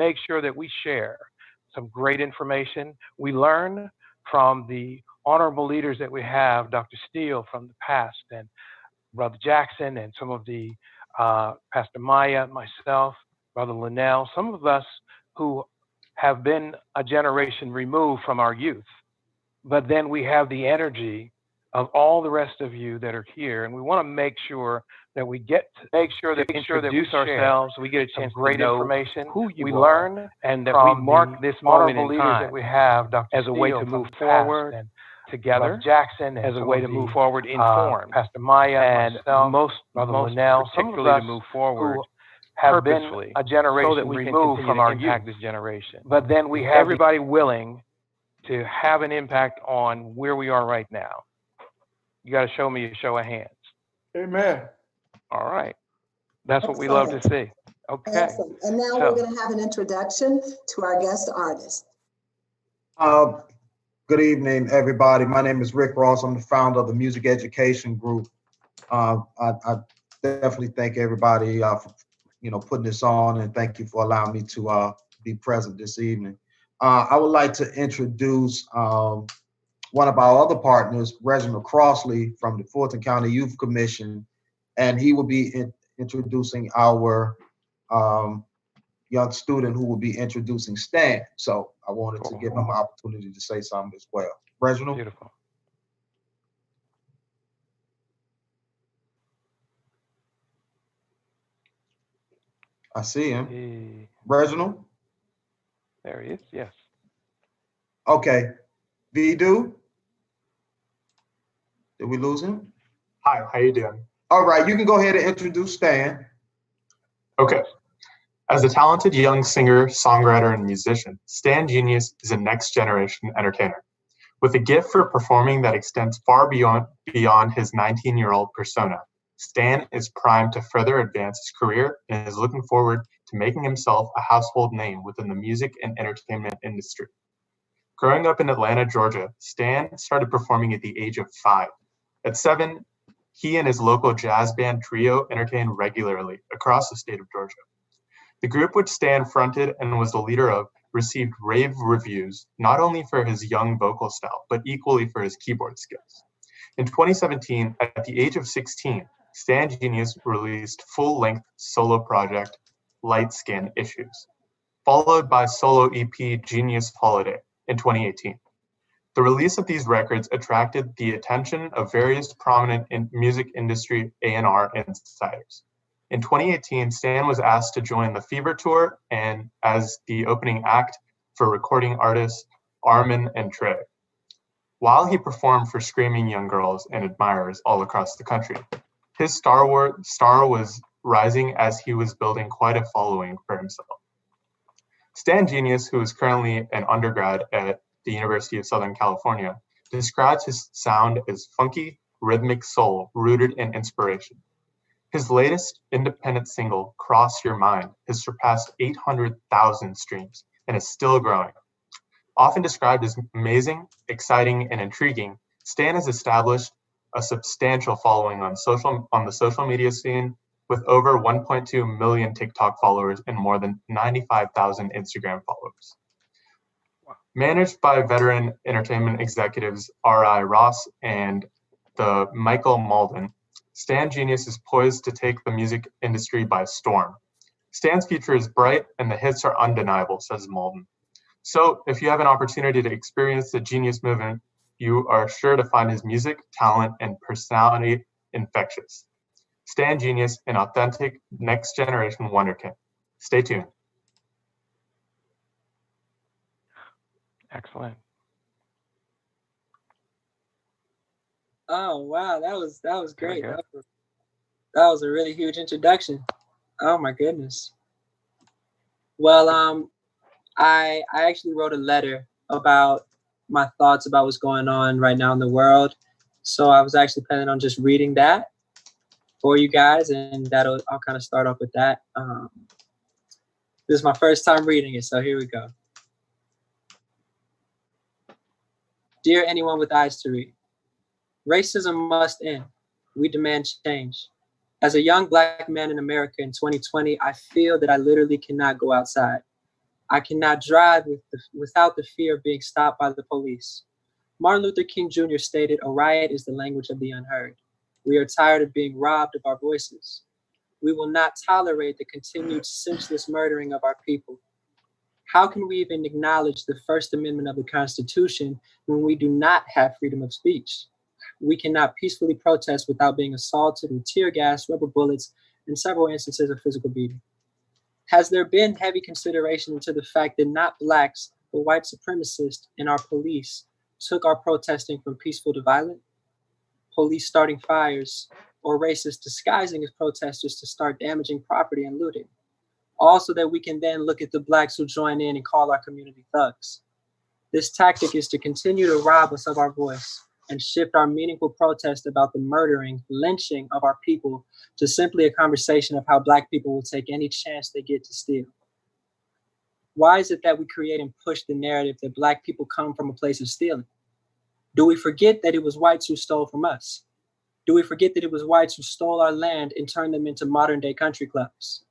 make sure that we share some great information. We learn from the honorable leaders that we have, Dr. Steele from the past, and Brother Jackson, and some of the Pastor Maya, myself, Brother Linnell, some of us who have been a generation removed from our youth. But then we have the energy of all the rest of you that are here, and we want to make sure that we get to make sure that we introduce ourselves, we get a chance to know information, who you we learn, and that we mark this moment in time that we have, Dr. as a way to move forward and together, Jackson, as a way to move forward informed, Pastor Maya, and most particularly to move forward have been a generation so that we removed from our youth this generation. But then we have everybody willing to have an impact on where we are right now. You got to show me a show of hands. Amen. All right. That's what we love to see. Okay. Excellent. And now we're going to have an introduction to our guest artist. Good evening, everybody. My name is Rick Ross. I'm the founder of the Music Education Group. I definitely thank everybody for putting this on, and thank you for allowing me to be present this evening. I would like to introduce one of our other partners, Reginald Crossley from the Fulton County Youth Commission, and he will be introducing our young student who will be introducing Stan. So I wanted to give him an opportunity to say something as well. Reginald? Beautiful. I see him. Reginald? There he is, yes. Okay. Vidu? Did we lose him? Hi, how you doing? All right, you can go ahead and introduce Stan. Okay. As a talented young singer, songwriter, and musician, Stan Genius is a next-generation entertainer. With a gift for performing that extends far beyond his 19-year-old persona, Stan is primed to further advance his career and is looking forward to making himself a household name within the music and entertainment industry. Growing up in Atlanta, Georgia, Stan started performing at the age of 5. At 7, he and his local jazz band trio entertained regularly across the state of Georgia. The group which Stan fronted and was the leader of received rave reviews, not only for his young vocal style, but equally for his keyboard skills. In 2017, at the age of 16, Stan Genius released full-length solo project, Light Skin Issues, followed by solo EP Genius Holiday in 2018. The release of these records attracted the attention of various prominent music industry A&R insiders. In 2018, Stan was asked to join the Fever Tour and as the opening act for recording artists Armin and Trey, while he performed for screaming young girls and admirers all across the country. His star was rising as he was building quite a following for himself. Stan Genius, who is currently an undergrad at the University of Southern California, describes his sound as funky, rhythmic soul rooted in inspiration. His latest independent single, Cross Your Mind, has surpassed 800,000 streams and is still growing. Often described as amazing, exciting, and intriguing, Stan has established a substantial following on the social media scene with over 1.2 million TikTok followers and more than 95,000 Instagram followers. Managed by veteran entertainment executives R.I. Ross and the Michael Malden, Stan Genius is poised to take the music industry by storm. Stan's future is bright and the hits are undeniable, says Malden. So if you have an opportunity to experience the Genius movement, you are sure to find his music, talent, and personality infectious. Stan Genius, an authentic next generation wonderkind. Stay tuned. Excellent. Oh wow, that was great. That was a really huge introduction. Oh my goodness. Well, I actually wrote a letter about my thoughts about what's going on right now in the world. So I was actually planning on just reading that for you guys, and I'll kind of start off with that. This is my first time reading it, so here we go. Dear anyone with eyes to read, racism must end. We demand change. As a young Black man in America in 2020, I feel that I literally cannot go outside. I cannot drive without the fear of being stopped by the police. Martin Luther King Jr. stated, "A riot is the language of the unheard." We are tired of being robbed of our voices. We will not tolerate the continued senseless murdering of our people. How can we even acknowledge the First Amendment of the Constitution when we do not have freedom of speech? We cannot peacefully protest without being assaulted with tear gas, rubber bullets, and several instances of physical beating. Has there been heavy consideration into the fact that not Blacks, but white supremacists and our police took our protesting from peaceful to violent? Police starting fires, or racists disguising as protesters to start damaging property and looting. Also that we can then look at the Blacks who join in and call our community thugs. This tactic is to continue to rob us of our voice and shift our meaningful protest about the murdering, lynching of our people to simply a conversation of how Black people will take any chance they get to steal. Why is it that we create and push the narrative that Black people come from a place of stealing? Do we forget that it was whites who stole from us? Do we forget that it was whites who stole our land and turned them into modern day country clubs?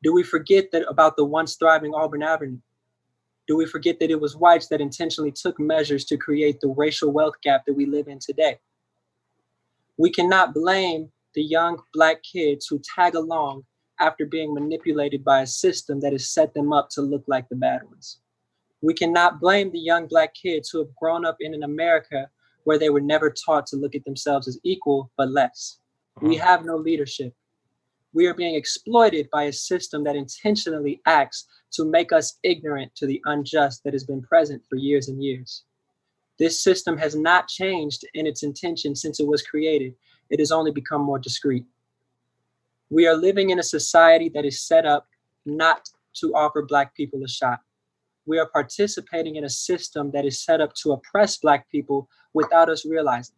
Do we forget that about the once thriving Auburn Avenue? Do we forget that it was whites that intentionally took measures to create the racial wealth gap that we live in today? We cannot blame the young Black kids who tag along after being manipulated by a system that has set them up to look like the bad ones. We cannot blame the young Black kids who have grown up in an America where they were never taught to look at themselves as equal, but less. We have no leadership. We are being exploited by a system that intentionally acts to make us ignorant to the unjust that has been present for years and years. This system has not changed in its intention since it was created. It has only become more discreet. We are living in a society that is set up not to offer Black people a shot. We are participating in a system that is set up to oppress Black people without us realizing.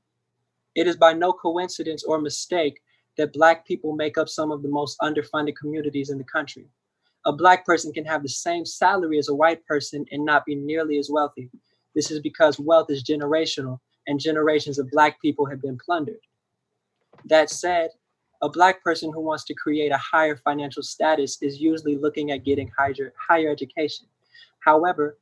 It is by no coincidence or mistake that Black people make up some of the most underfunded communities in the country. A Black person can have the same salary as a white person and not be nearly as wealthy. This is because wealth is generational and generations of Black people have been plundered. That said, a Black person who wants to create a higher financial status is usually looking at getting higher education. However,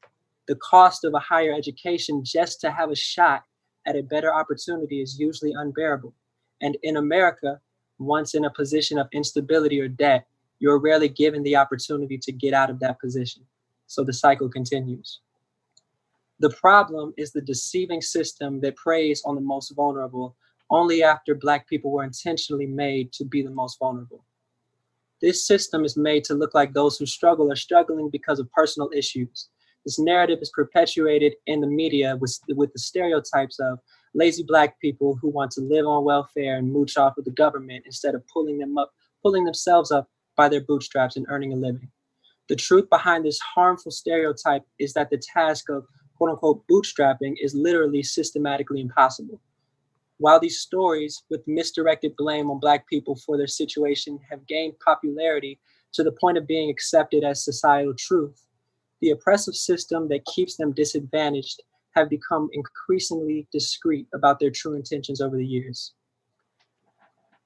the cost of a higher education just to have a shot at a better opportunity is usually unbearable. And in America, once in a position of instability or debt, you're rarely given the opportunity to get out of that position. So the cycle continues. The problem is the deceiving system that preys on the most vulnerable only after Black people were intentionally made to be the most vulnerable. This system is made to look like those who struggle are struggling because of personal issues. This narrative is perpetuated in the media with the stereotypes of lazy Black people who want to live on welfare and mooch off of the government instead of pulling themselves up by their bootstraps and earning a living. The truth behind this harmful stereotype is that the task of quote unquote bootstrapping is literally systematically impossible. While these stories with misdirected blame on Black people for their situation have gained popularity to the point of being accepted as societal truth, the oppressive system that keeps them disadvantaged have become increasingly discreet about their true intentions over the years.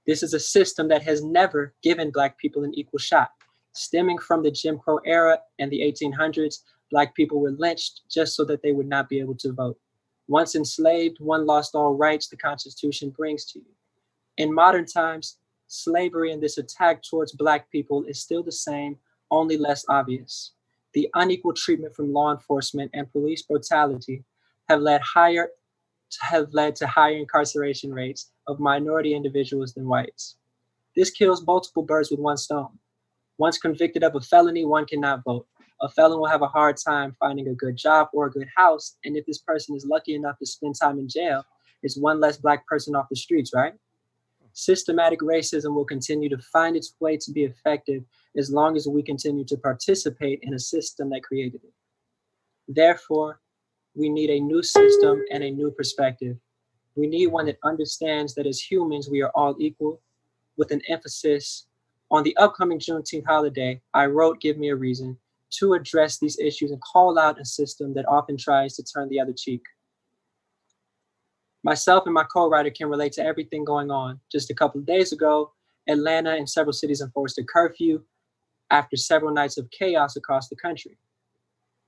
This is a system that has never given Black people an equal shot. Stemming from the Jim Crow era and the 1800s, Black people were lynched just so that they would not be able to vote. Once enslaved, one lost all rights the Constitution brings to you. In modern times, slavery and this attack towards Black people is still the same, only less obvious. The unequal treatment from law enforcement and police brutality have led to higher incarceration rates of minority individuals than whites. This kills multiple birds with one stone. Once convicted of a felony, one cannot vote. A felon will have a hard time finding a good job or a good house, and if this person is lucky enough to spend time in jail, it's one less Black person off the streets, right? Systematic racism will continue to find its way to be effective as long as we continue to participate in a system that created it. Therefore, we need a new system and a new perspective. We need one that understands that as humans, we are all equal, with an emphasis on the upcoming Juneteenth holiday. I wrote Give Me a Reason to address these issues and call out a system that often tries to turn the other cheek. Myself and my co-writer can relate to everything going on. Just a couple of days ago, Atlanta and several cities enforced a curfew after several nights of chaos across the country.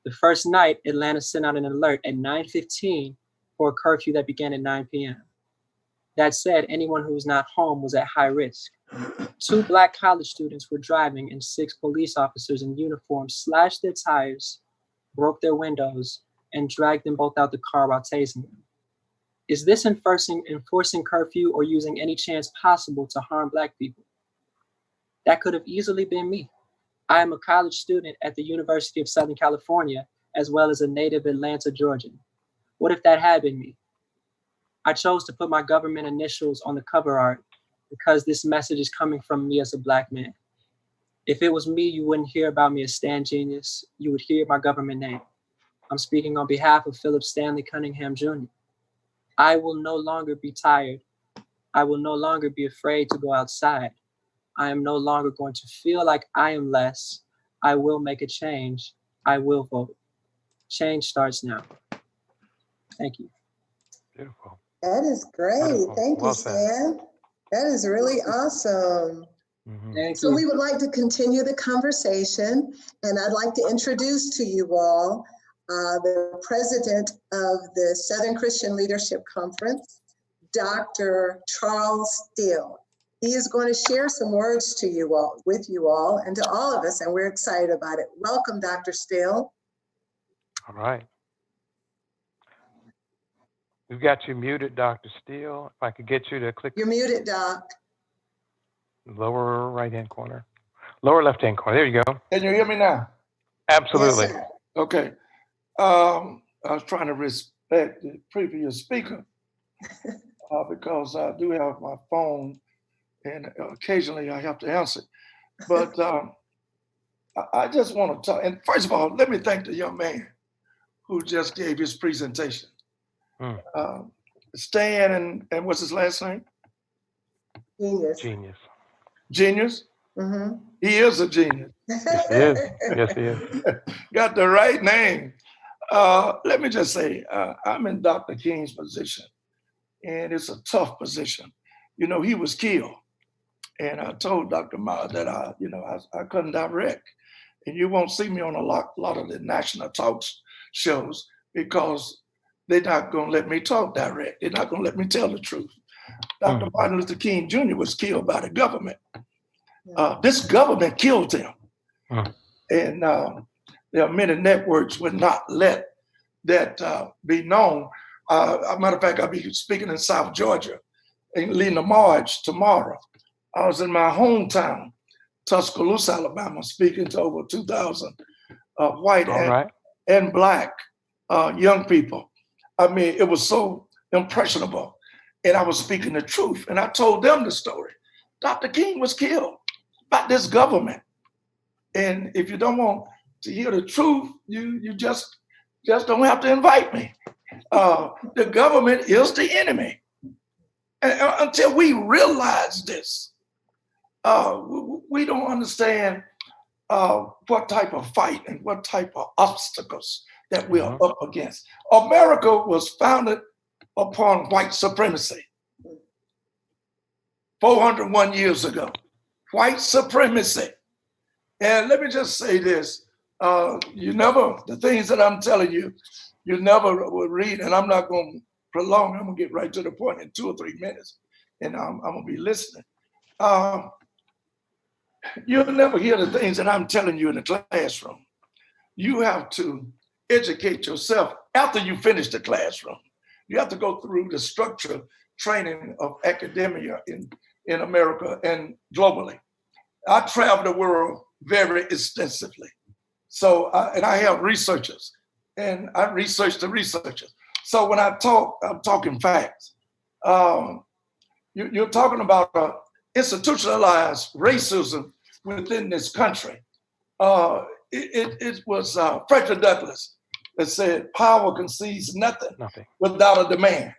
The first night, Atlanta sent out an alert at 9:15 for a curfew that began at 9 p.m. That said, anyone who was not home was at high risk. 2 Black college students were driving and 6 police officers in uniform slashed their tires, broke their windows, and dragged them both out the car while tasing them. Is this enforcing curfew or using any chance possible to harm Black people? That could have easily been me. I am a college student at the University of Southern California, as well as a native Atlanta Georgian. What if that had been me? I chose to put my government initials on the cover art because this message is coming from me as a Black man. If it was me, you wouldn't hear about me as Stan Genius. You would hear my government name. I'm speaking on behalf of Philip Stanley Cunningham Jr. I will no longer be tired. I will no longer be afraid to go outside. I am no longer going to feel like I am less. I will make a change. I will vote. Change starts now. Thank you. Beautiful. That is great. Wonderful. Thank you, Well said. Stan. That is really awesome. Mhm. Thank So you. we would like to continue the conversation, and I'd like to introduce to you all the president of the Southern Christian Leadership Conference, Dr. Charles Steele. He is going to share some words to you all, with you all, and to all of us, and we're excited about it. Welcome, Dr. Steele. All right. We've got you muted, Dr. Steele. If I could get you to click You're muted, Doc. lower right-hand corner, lower left-hand corner. There you go. Can you hear me now? Absolutely. Yes, sir. Okay. I was trying to respect the previous speaker because I do have my phone and occasionally I have to answer. But I just want to talk. And first of all, let me thank the young man who just gave his presentation. Stan and what's his last name? Genius. Genius. Genius. Mhm. He is a genius. Yes, he is. Yes, he is. Got the right name. Let me just say, I'm in Dr. King's position, and it's a tough position. You know, he was killed, and I told Dr. Ma that I couldn't direct, and you won't see me on a lot of the national talk shows because they're not going to let me talk direct. They're not going to let me tell the truth. Dr. Martin Luther King Jr. was killed by the government. This government killed him. And there are many networks would not let that be known. As a matter of fact, I'll be speaking in South Georgia and leading a march tomorrow. I was in my hometown, Tuscaloosa, Alabama, speaking to over 2,000 white and Black young people. I mean, it was so impressionable. And I was speaking the truth. And I told them the story. Dr. King was killed by this government. And if you don't want to hear the truth, you just don't have to invite me. The government is the enemy. And until we realize this, we don't understand what type of fight and what type of obstacles that we are up against. America was founded upon white supremacy 401 years ago. White supremacy. And let me just say this, the things that I'm telling you, you never will read, and I'm not going to prolong, I'm going to get right to the point in 2 or 3 minutes, and I'm going to be listening. You'll never hear the things that I'm telling you in the classroom. You have to educate yourself after you finish the classroom. You have to go through the structure training of academia in America and globally. I travel the world very extensively. So, and I have researchers, and I research the researchers. So when I talk, I'm talking facts. You're talking about institutionalized racism within this country. It was Frederick Douglass that said, power concedes nothing without a demand.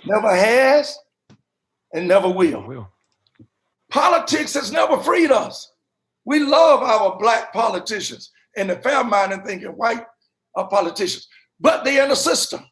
Never has and never will. Politics has never freed us. We love our Black politicians and the fair-minded thinking white politicians, but they're in a system.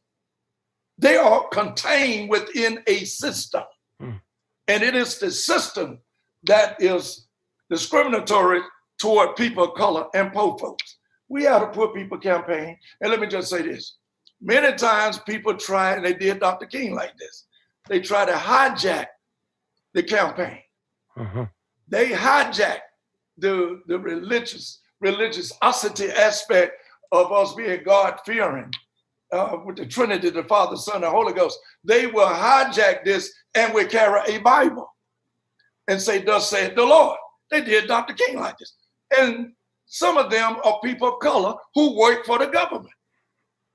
They are contained within a system. And it is the system that is discriminatory toward people of color and poor folks. We had a poor people campaign. And let me just say this. Many times people try, and they did Dr. King like this. They try to hijack the campaign. Mm-hmm. They hijack the religiosity aspect of us being God-fearing with the Trinity, the Father, Son, and Holy Ghost. They will hijack this and will carry a Bible and say, thus saith the Lord. They did Dr. King like this. And some of them are people of color who work for the government.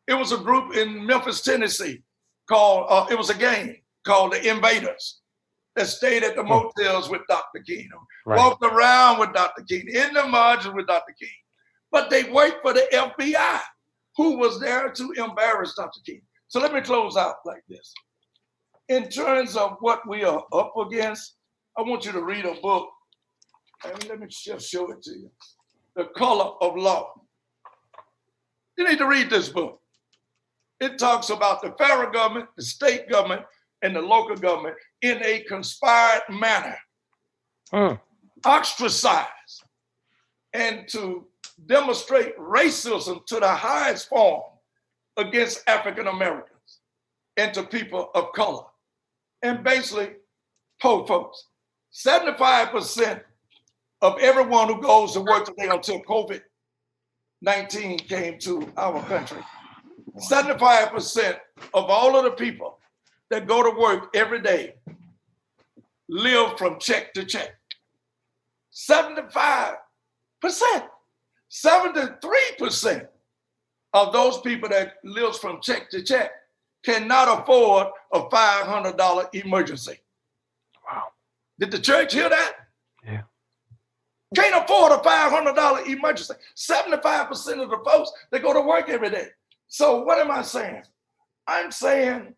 It was a group in Memphis, Tennessee called, it was a gang called the Invaders that stayed at the motels with Dr. King, walked around with Dr. King, in the margins with Dr. King. But they worked for the FBI, who was there to embarrass Dr. King. So let me close out like this. In terms of what we are up against, I want you to read a book. And let me just show it to you. The Color of Law. You need to read this book. It talks about the federal government, the state government, and the local government in a conspired manner, ostracized, and to demonstrate racism to the highest form against African Americans and to people of color. And basically, poor folks, 75% of everyone who goes to work today until COVID-19 came to our country, 75% of all of the people that go to work every day live from check to check. 75%. 73% of those people that lives from check to check cannot afford a $500 emergency. Wow. Did the church hear that? Yeah. Can't afford a $500 emergency. 75% of the folks that go to work every day. So what am I saying? I'm saying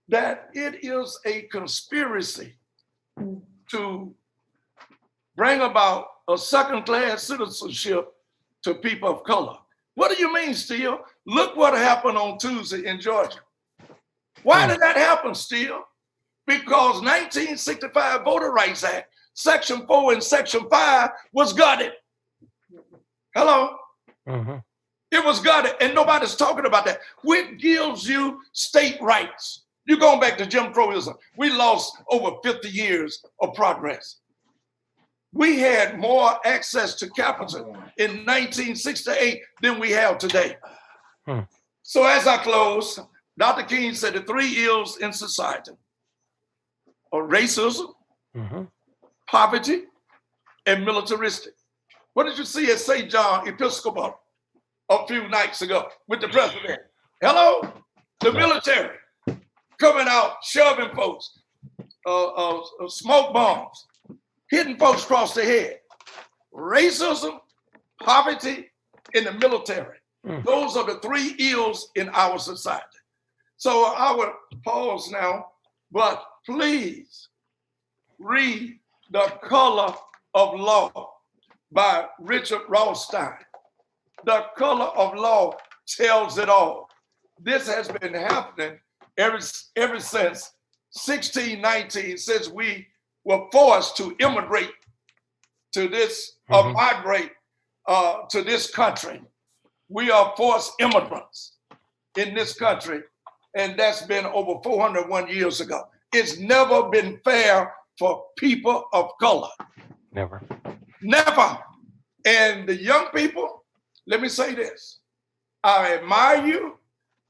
that it is a conspiracy to bring about a second-class citizenship to people of color. What do you mean, Steele? Look what happened on Tuesday in Georgia. Why did that happen, Steele? Because 1965 Voter Rights Act, Section 4 and Section 5 was gutted. Hello? Mm-hmm. It was gutted, and nobody's talking about that. Which gives you state rights. You're going back to Jim Crowism. We lost over 50 years of progress. We had more access to capital in 1968 than we have today. So as I close, Dr. King said the three ills in society are racism, poverty, and militaristic. What did you see at St. John Episcopal a few nights ago with the president? Hello? The military coming out, shoving folks, smoke bombs, hitting folks across the head. Racism, poverty, and the military. Those are the three ills in our society. So I will pause now, but please read The Color of Law by Richard Rothstein. The Color of Law tells it all. This has been happening ever since 1619, since we were forced to immigrate to this, migrate to this country. We are forced immigrants in this country, and that's been over 401 years ago. It's never been fair for people of color. Never. Never. And the young people, let me say this. I admire you.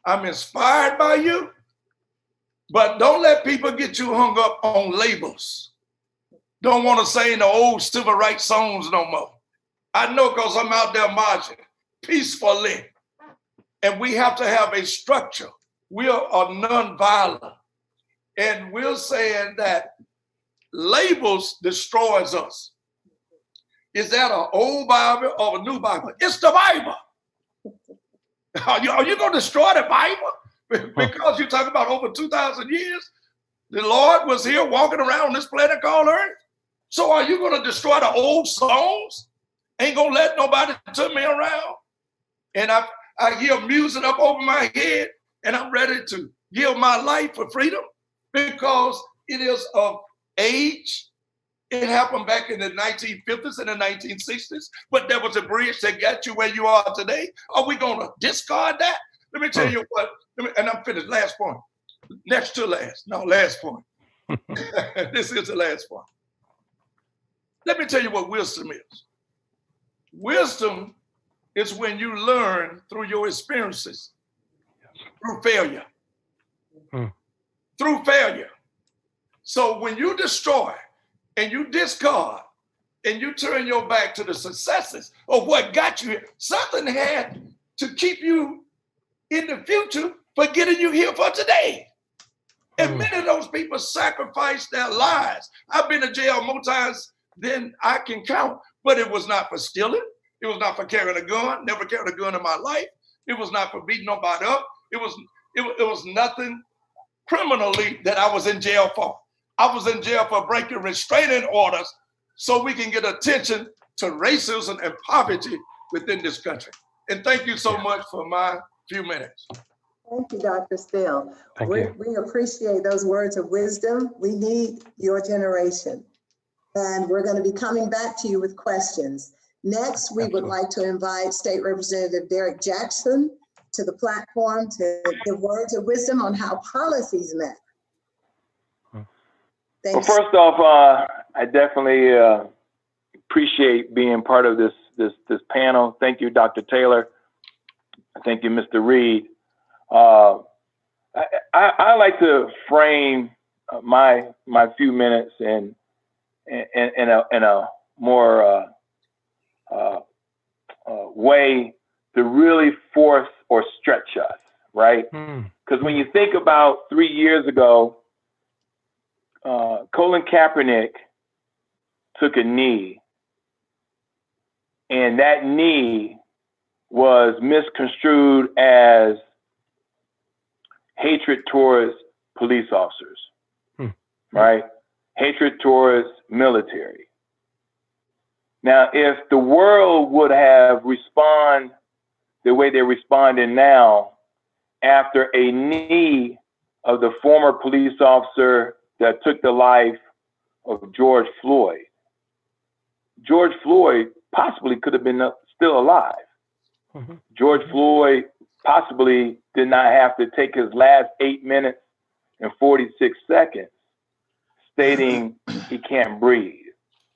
I'm inspired by you. But don't let people get you hung up on labels. Don't want to sing the old civil rights songs no more. I know because I'm out there marching peacefully. And we have to have a structure. We are nonviolent. And we're saying that labels destroys us. Is that an old Bible or a new Bible? It's the Bible. Are you going to destroy the Bible? Because you talk about over 2,000 years, the Lord was here walking around this planet called Earth. So are you going to destroy the old songs? Ain't going to let nobody turn me around. And I hear music up over my head, and I'm ready to give my life for freedom because it is of age, It happened back in the 1950s and the 1960s, but there was a bridge that got you where you are today. Are we going to discard that? Let me tell you what, and I'm finished. Last point. Next to last. No, last point. This is the last point. Let me tell you what wisdom is. Wisdom is when you learn through your experiences, through failure. Through failure. So when you destroy and you discard and you turn your back to the successes of what got you here, something had to keep you in the future for getting you here for today. And many of those people sacrificed their lives. I've been to jail more times than I can count, but it was not for stealing. It was not for carrying a gun. Never carried a gun in my life. It was not for beating nobody up. It was nothing criminally that I was in jail for. I was in jail for breaking restraining orders so we can get attention to racism and poverty within this country. And thank you so much for my few minutes. Thank you, Dr. Steele. Thank you. We appreciate those words of wisdom. We need your generation. And we're going to be coming back to you with questions. Next, we would like to invite State Representative Derek Jackson to the platform to give words of wisdom on how policies matter. Well, first off, I definitely appreciate being part of this panel. Thank you, Dr. Taylor. Thank you, Mr. Reed. I like to frame my few minutes in a more way to really force or stretch us, right? Because when you think about 3 years ago, Colin Kaepernick took a knee, and that knee was misconstrued as hatred towards police officers, right? Hatred towards military. Now, if the world would have responded the way they're responding now after a knee of the former police officer that took the life of George Floyd possibly could have been still alive. George Floyd possibly did not have to take his last 8 minutes and 46 seconds stating he can't breathe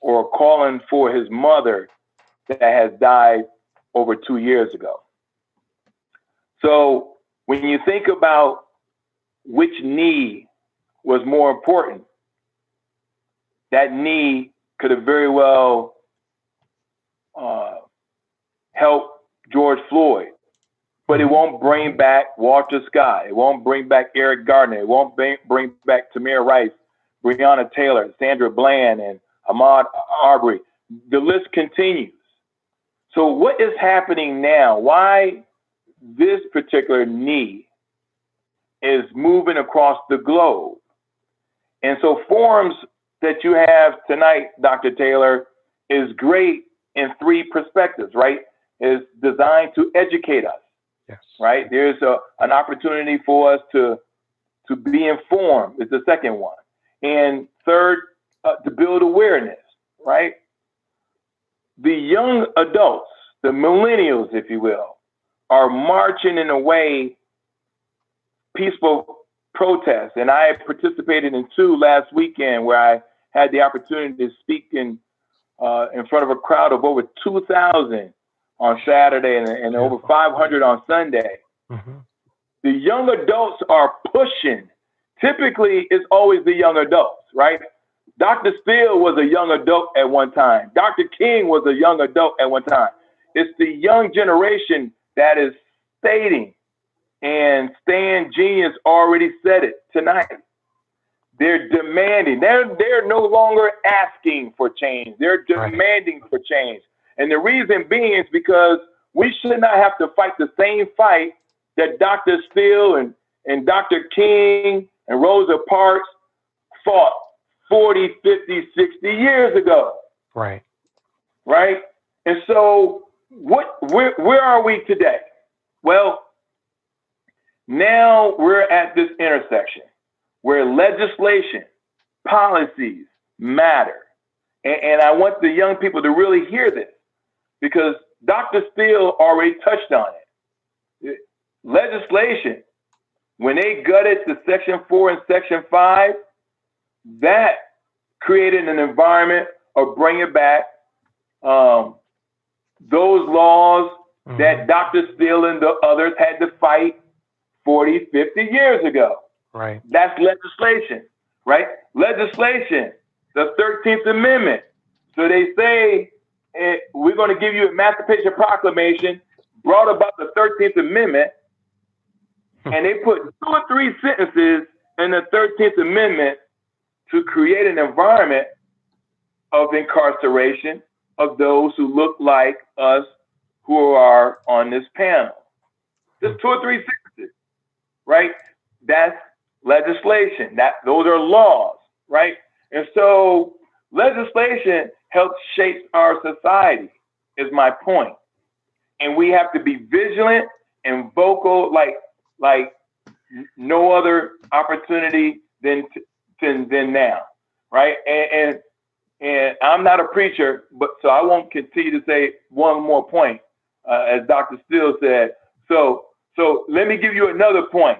or calling for his mother that has died over 2 years ago. So when you think about which knee was more important, that knee could have very well helped George Floyd, but it won't bring back Walter Scott. It won't bring back Eric Gardner. It won't bring back Tamir Rice, Breonna Taylor, Sandra Bland, and Ahmaud Arbery. The list continues. So what is happening now? Why this particular knee is moving across the globe? And so forums that you have tonight, Dr. Taylor, is great in 3 perspectives, right? Is designed to educate us. Yes. Right? There's an opportunity for us to be informed is the second one. And third, to build awareness, right? The young adults, the millennials, if you will, are marching in a way, peaceful protests. And I participated in 2 last weekend where I had the opportunity to speak in front of a crowd of over 2,000 on Saturday and over 500 on Sunday. The young adults are pushing. Typically, it's always the young adults, right? Dr. Steele was a young adult at one time. Dr. King was a young adult at one time. It's the young generation that is stating, and Stan Genius already said it tonight. They're demanding. They're no longer asking for change. They're demanding for change. And the reason being is because we should not have to fight the same fight that Dr. Steele and Dr. King and Rosa Parks fought 40, 50, 60 years ago. Right. Right? And so where are we today? Well, now we're at this intersection where legislation, policies matter. And I want the young people to really hear this, because Dr. Steele already touched on it. Legislation, when they gutted the Section 4 and Section 5, that created an environment of bringing back those laws that Dr. Steele and the others had to fight 40, 50 years ago. Right. That's legislation, right? Legislation, the 13th Amendment. So they say, we're going to give you Emancipation Proclamation, brought about the 13th Amendment, and they put 2 or 3 sentences in the 13th Amendment to create an environment of incarceration of those who look like us who are on this panel. Just 2 or 3 sentences, right? That's legislation. Those are laws, right? And so legislation helps shape our society, is my point. And we have to be vigilant and vocal like no other opportunity than now, right? And I'm not a preacher, but so I won't continue to say one more point, as Dr. Steele said. So let me give you another point.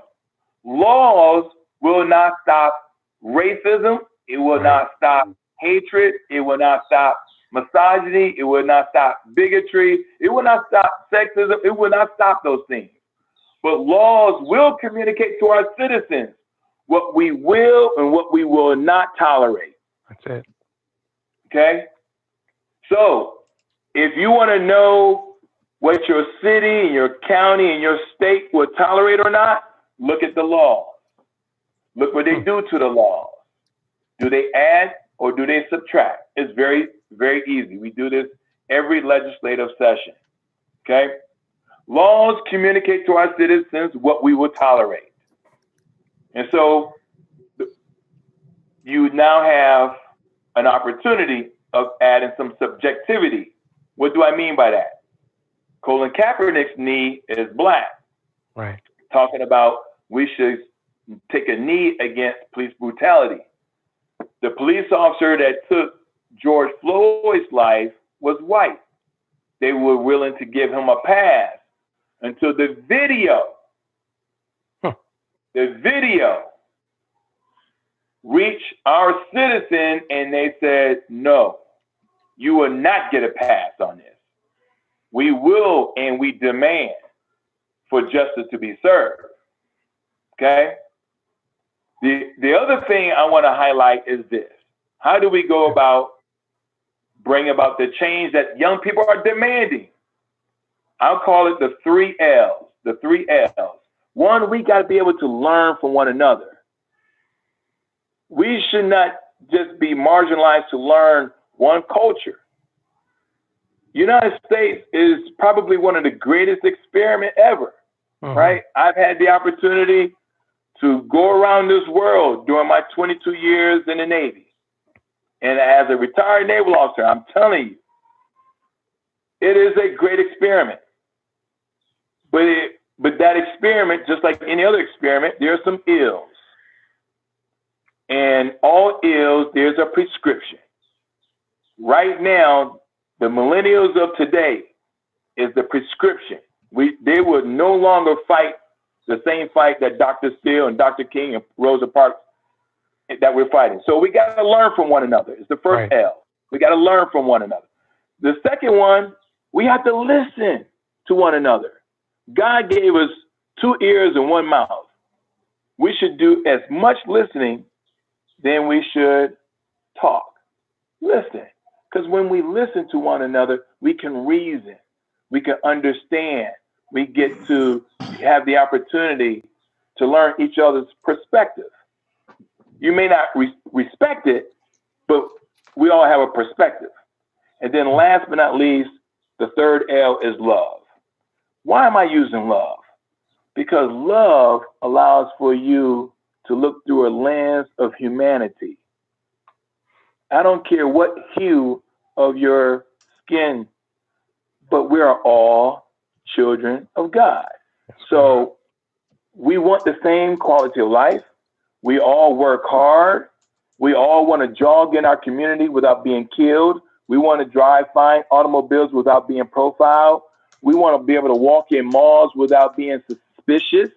Laws will not stop racism. It will not stop hatred. It will not stop misogyny. It will not stop bigotry. It will not stop sexism. It will not stop those things. But laws will communicate to our citizens what we will and what we will not tolerate. That's it. Okay? So if you want to know what your city and your county and your state will tolerate or not, look at the laws. Look what they do to the laws. Do they add or do they subtract? It's very, very easy. We do this every legislative session. Okay? Laws communicate to our citizens what we will tolerate. And so you now have an opportunity of adding some subjectivity. What do I mean by that? Colin Kaepernick's knee is black. Right. Talking about we should take a knee against police brutality. The police officer that took George Floyd's life was white. They were willing to give him a pass until the video reached our citizen, and they said, no, you will not get a pass on this. We will, and we demand for justice to be served. Okay? The other thing I want to highlight is this. How do we go about bringing about the change that young people are demanding? I'll call it the 3 L's. The 3 L's. One, we got to be able to learn from one another. We should not just be marginalized to learn one culture. United States is probably one of the greatest experiments ever, right? I've had the opportunity to go around this world during my 22 years in the Navy. And as a retired naval officer, I'm telling you, it is a great experiment. But that experiment, just like any other experiment, there are some ills. And all ills, there's a prescription. Right now, the millennials of today is the prescription. They would no longer fight the same fight that Dr. Steele and Dr. King and Rosa Parks that we're fighting. So we got to learn from one another. It's the first L. We got to learn from one another. The second one, we have to listen to one another. God gave us 2 ears and 1 mouth. We should do as much listening than we should talk. Listen. Because when we listen to one another, we can reason, we can understand, we get to have the opportunity to learn each other's perspective. You may not respect it, but we all have a perspective. And then last but not least, the 3rd L is love. Why am I using love? Because love allows for you to look through a lens of humanity. I don't care what hue of your skin, but we are all children of God. So we want the same quality of life. We all work hard. We all want to jog in our community without being killed. We want to drive fine automobiles without being profiled. We want to be able to walk in malls without being suspicious.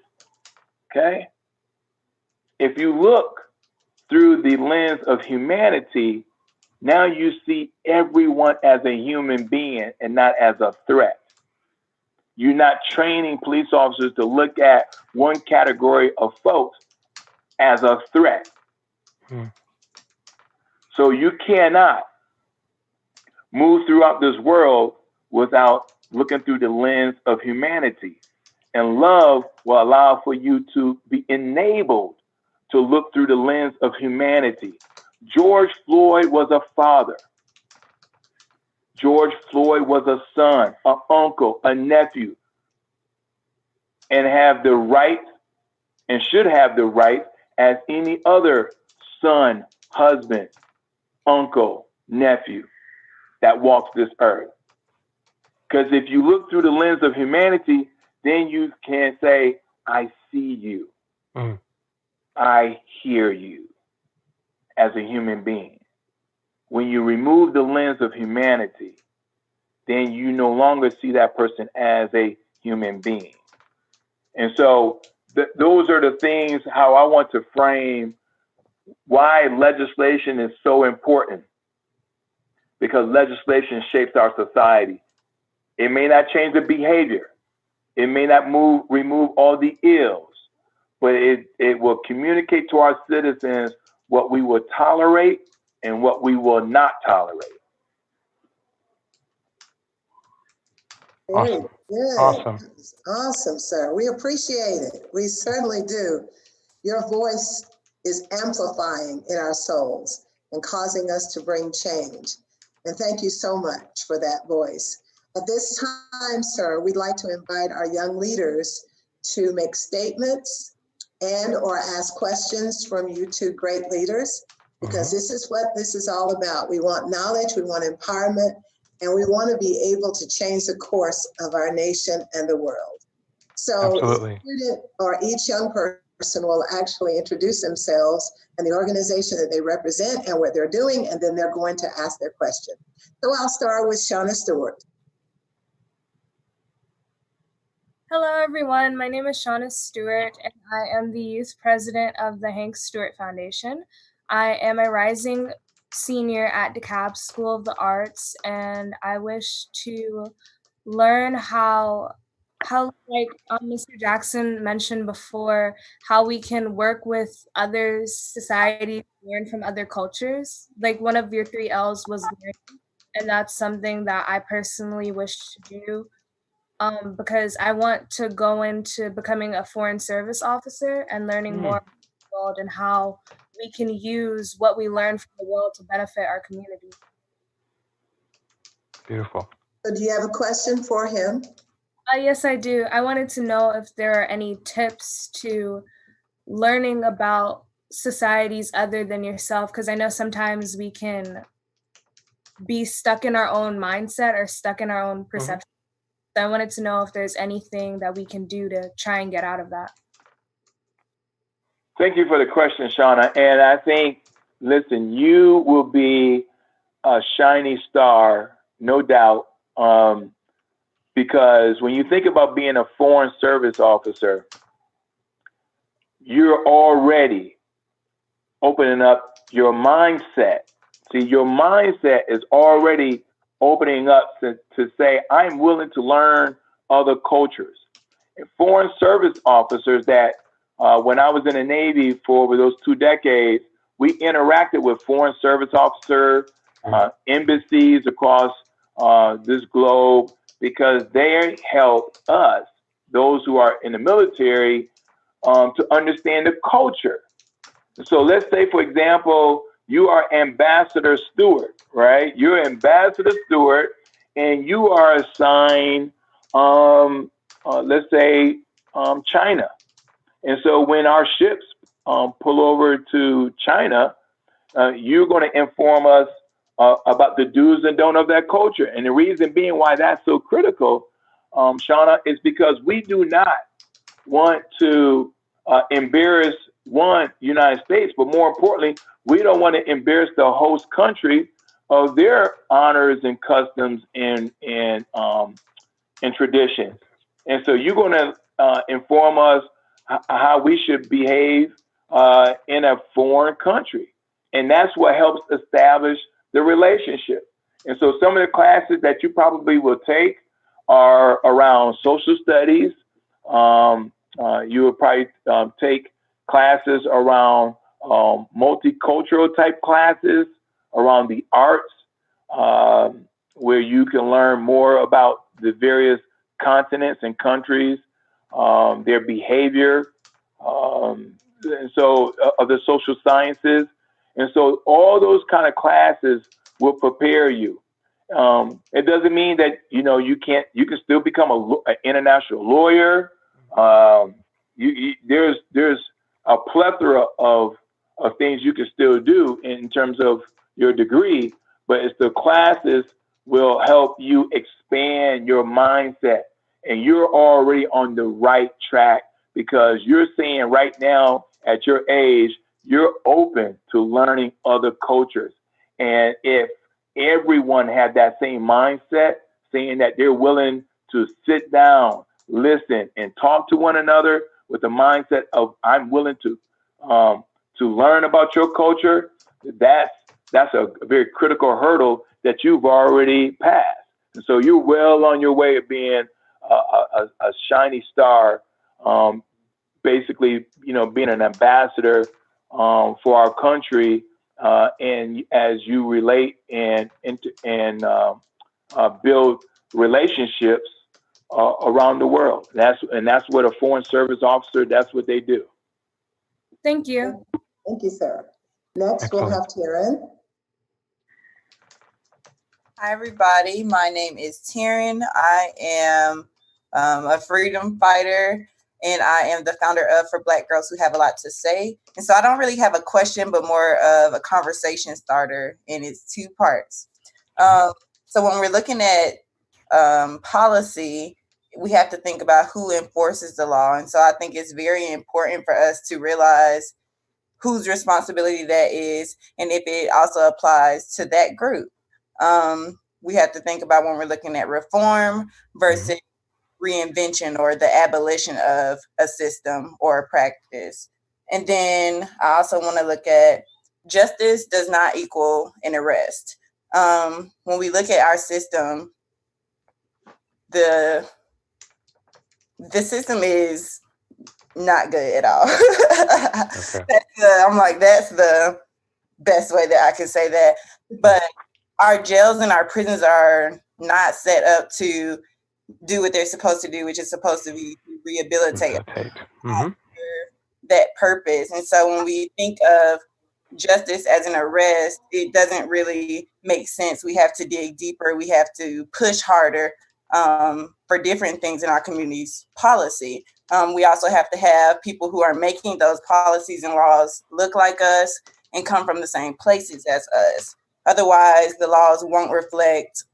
Okay? If you look through the lens of humanity, now you see everyone as a human being and not as a threat. You're not training police officers to look at one category of folks as a threat. So you cannot move throughout this world without looking through the lens of humanity. And love will allow for you to be enabled to look through the lens of humanity. George Floyd was a father. George Floyd was a son, an uncle, a nephew, and have the right and should have the right as any other son, husband, uncle, nephew that walks this earth. Because if you look through the lens of humanity, then you can say, I see you. I hear you as a human being. When you remove the lens of humanity, then you no longer see that person as a human being. And so those are the things how I want to frame why legislation is so important. Because legislation shapes our society. It may not change the behavior. It may not remove all the ills, but it will communicate to our citizens what we will tolerate and what we will not tolerate. Very Awesome. good. Awesome. Awesome, sir. We appreciate it. We certainly do. Your voice is amplifying in our souls and causing us to bring change. And thank you so much for that voice. At this time, sir, we'd like to invite our young leaders to make statements and or ask questions from you two great leaders, because this is what this is all about. We want knowledge, we want empowerment, and we want to be able to change the course of our nation and the world. So Absolutely. each student or each young person will actually introduce themselves and the organization that they represent and what they're doing, and then they're going to ask their question. So I'll start with Shauna Stewart. Hello, everyone. My name is Shauna Stewart, and I am the youth president of the Hank Stewart Foundation. I am a rising senior at DeKalb School of the Arts, and I wish to learn how like Mr. Jackson mentioned before, how we can work with other societies, learn from other cultures. Like one of your 3 L's was learning, and that's something that I personally wish to do. Because I want to go into becoming a foreign service officer and learning more about the world and how we can use what we learn from the world to benefit our community. Beautiful. So do you have a question for him? Yes, I do. I wanted to know if there are any tips to learning about societies other than yourself, because I know sometimes we can be stuck in our own mindset or stuck in our own perception. So I wanted to know if there's anything that we can do to try and get out of that. Thank you for the question, Shauna. And I think, listen, you will be a shiny star, no doubt, because when you think about being a foreign service officer, you're already opening up your mindset. See, your mindset is already opening up to say, I'm willing to learn other cultures. And foreign service officers that, when I was in the Navy for over those 2 decades, we interacted with foreign service officers, embassies across this globe, because they help us, those who are in the military, to understand the culture. So let's say, for example, you are Ambassador Stewart, right? You're Ambassador Stewart, and you are assigned, let's say, China. And so when our ships pull over to China, you're going to inform us about the do's and don'ts of that culture. And the reason being why that's so critical, Shauna, is because we do not want to embarrass one, United States, but more importantly, we don't want to embarrass the host country of their honors and customs and traditions. And so you're going to inform us how we should behave in a foreign country. And that's what helps establish the relationship. And so some of the classes that you probably will take are around social studies. You will probably take classes around multicultural type classes, around the arts, where you can learn more about the various continents and countries, their behavior, and so of the social sciences. And so all those kind of classes will prepare you. It doesn't mean that, you know, you can still become an international lawyer. There's a plethora of things you can still do in terms of your degree, but it's the classes will help you expand your mindset, and you're already on the right track because you're saying right now at your age, you're open to learning other cultures. And if everyone had that same mindset, saying that they're willing to sit down, listen, and talk to one another with the mindset of I'm willing to learn about your culture, that's a very critical hurdle that you've already passed. And so you're well on your way of being a shiny star, basically, you know, being an ambassador for our country, and as you relate and build relationships around the world. That's what a foreign service officer, that's what they do. Thank you. Thank you, sir. Next, Excellent. we'll have Taryn. Hi, everybody. My name is Taryn. I am a freedom fighter, and I am the founder of For Black Girls Who Have a Lot to Say. And so I don't really have a question, but more of a conversation starter, and it's two parts. So when we're looking at policy, we have to think about who enforces the law. And so I think it's very important for us to realize whose responsibility that is, and if it also applies to that group. We have to think about when we're looking at reform versus reinvention or the abolition of a system or a practice. And then I also want to look at justice does not equal an arrest. When we look at our system, the system is not good at all. Okay. I'm like, that's the best way that I can say that. But our jails and our prisons are not set up to do what they're supposed to do, which is supposed to be rehabilitate that purpose. And so when we think of justice as an arrest, it doesn't really make sense. We have to dig deeper. We have to push harder for different things in our community's policy. We also have to have people who are making those policies and laws look like us and come from the same places as us. Otherwise, the laws won't reflect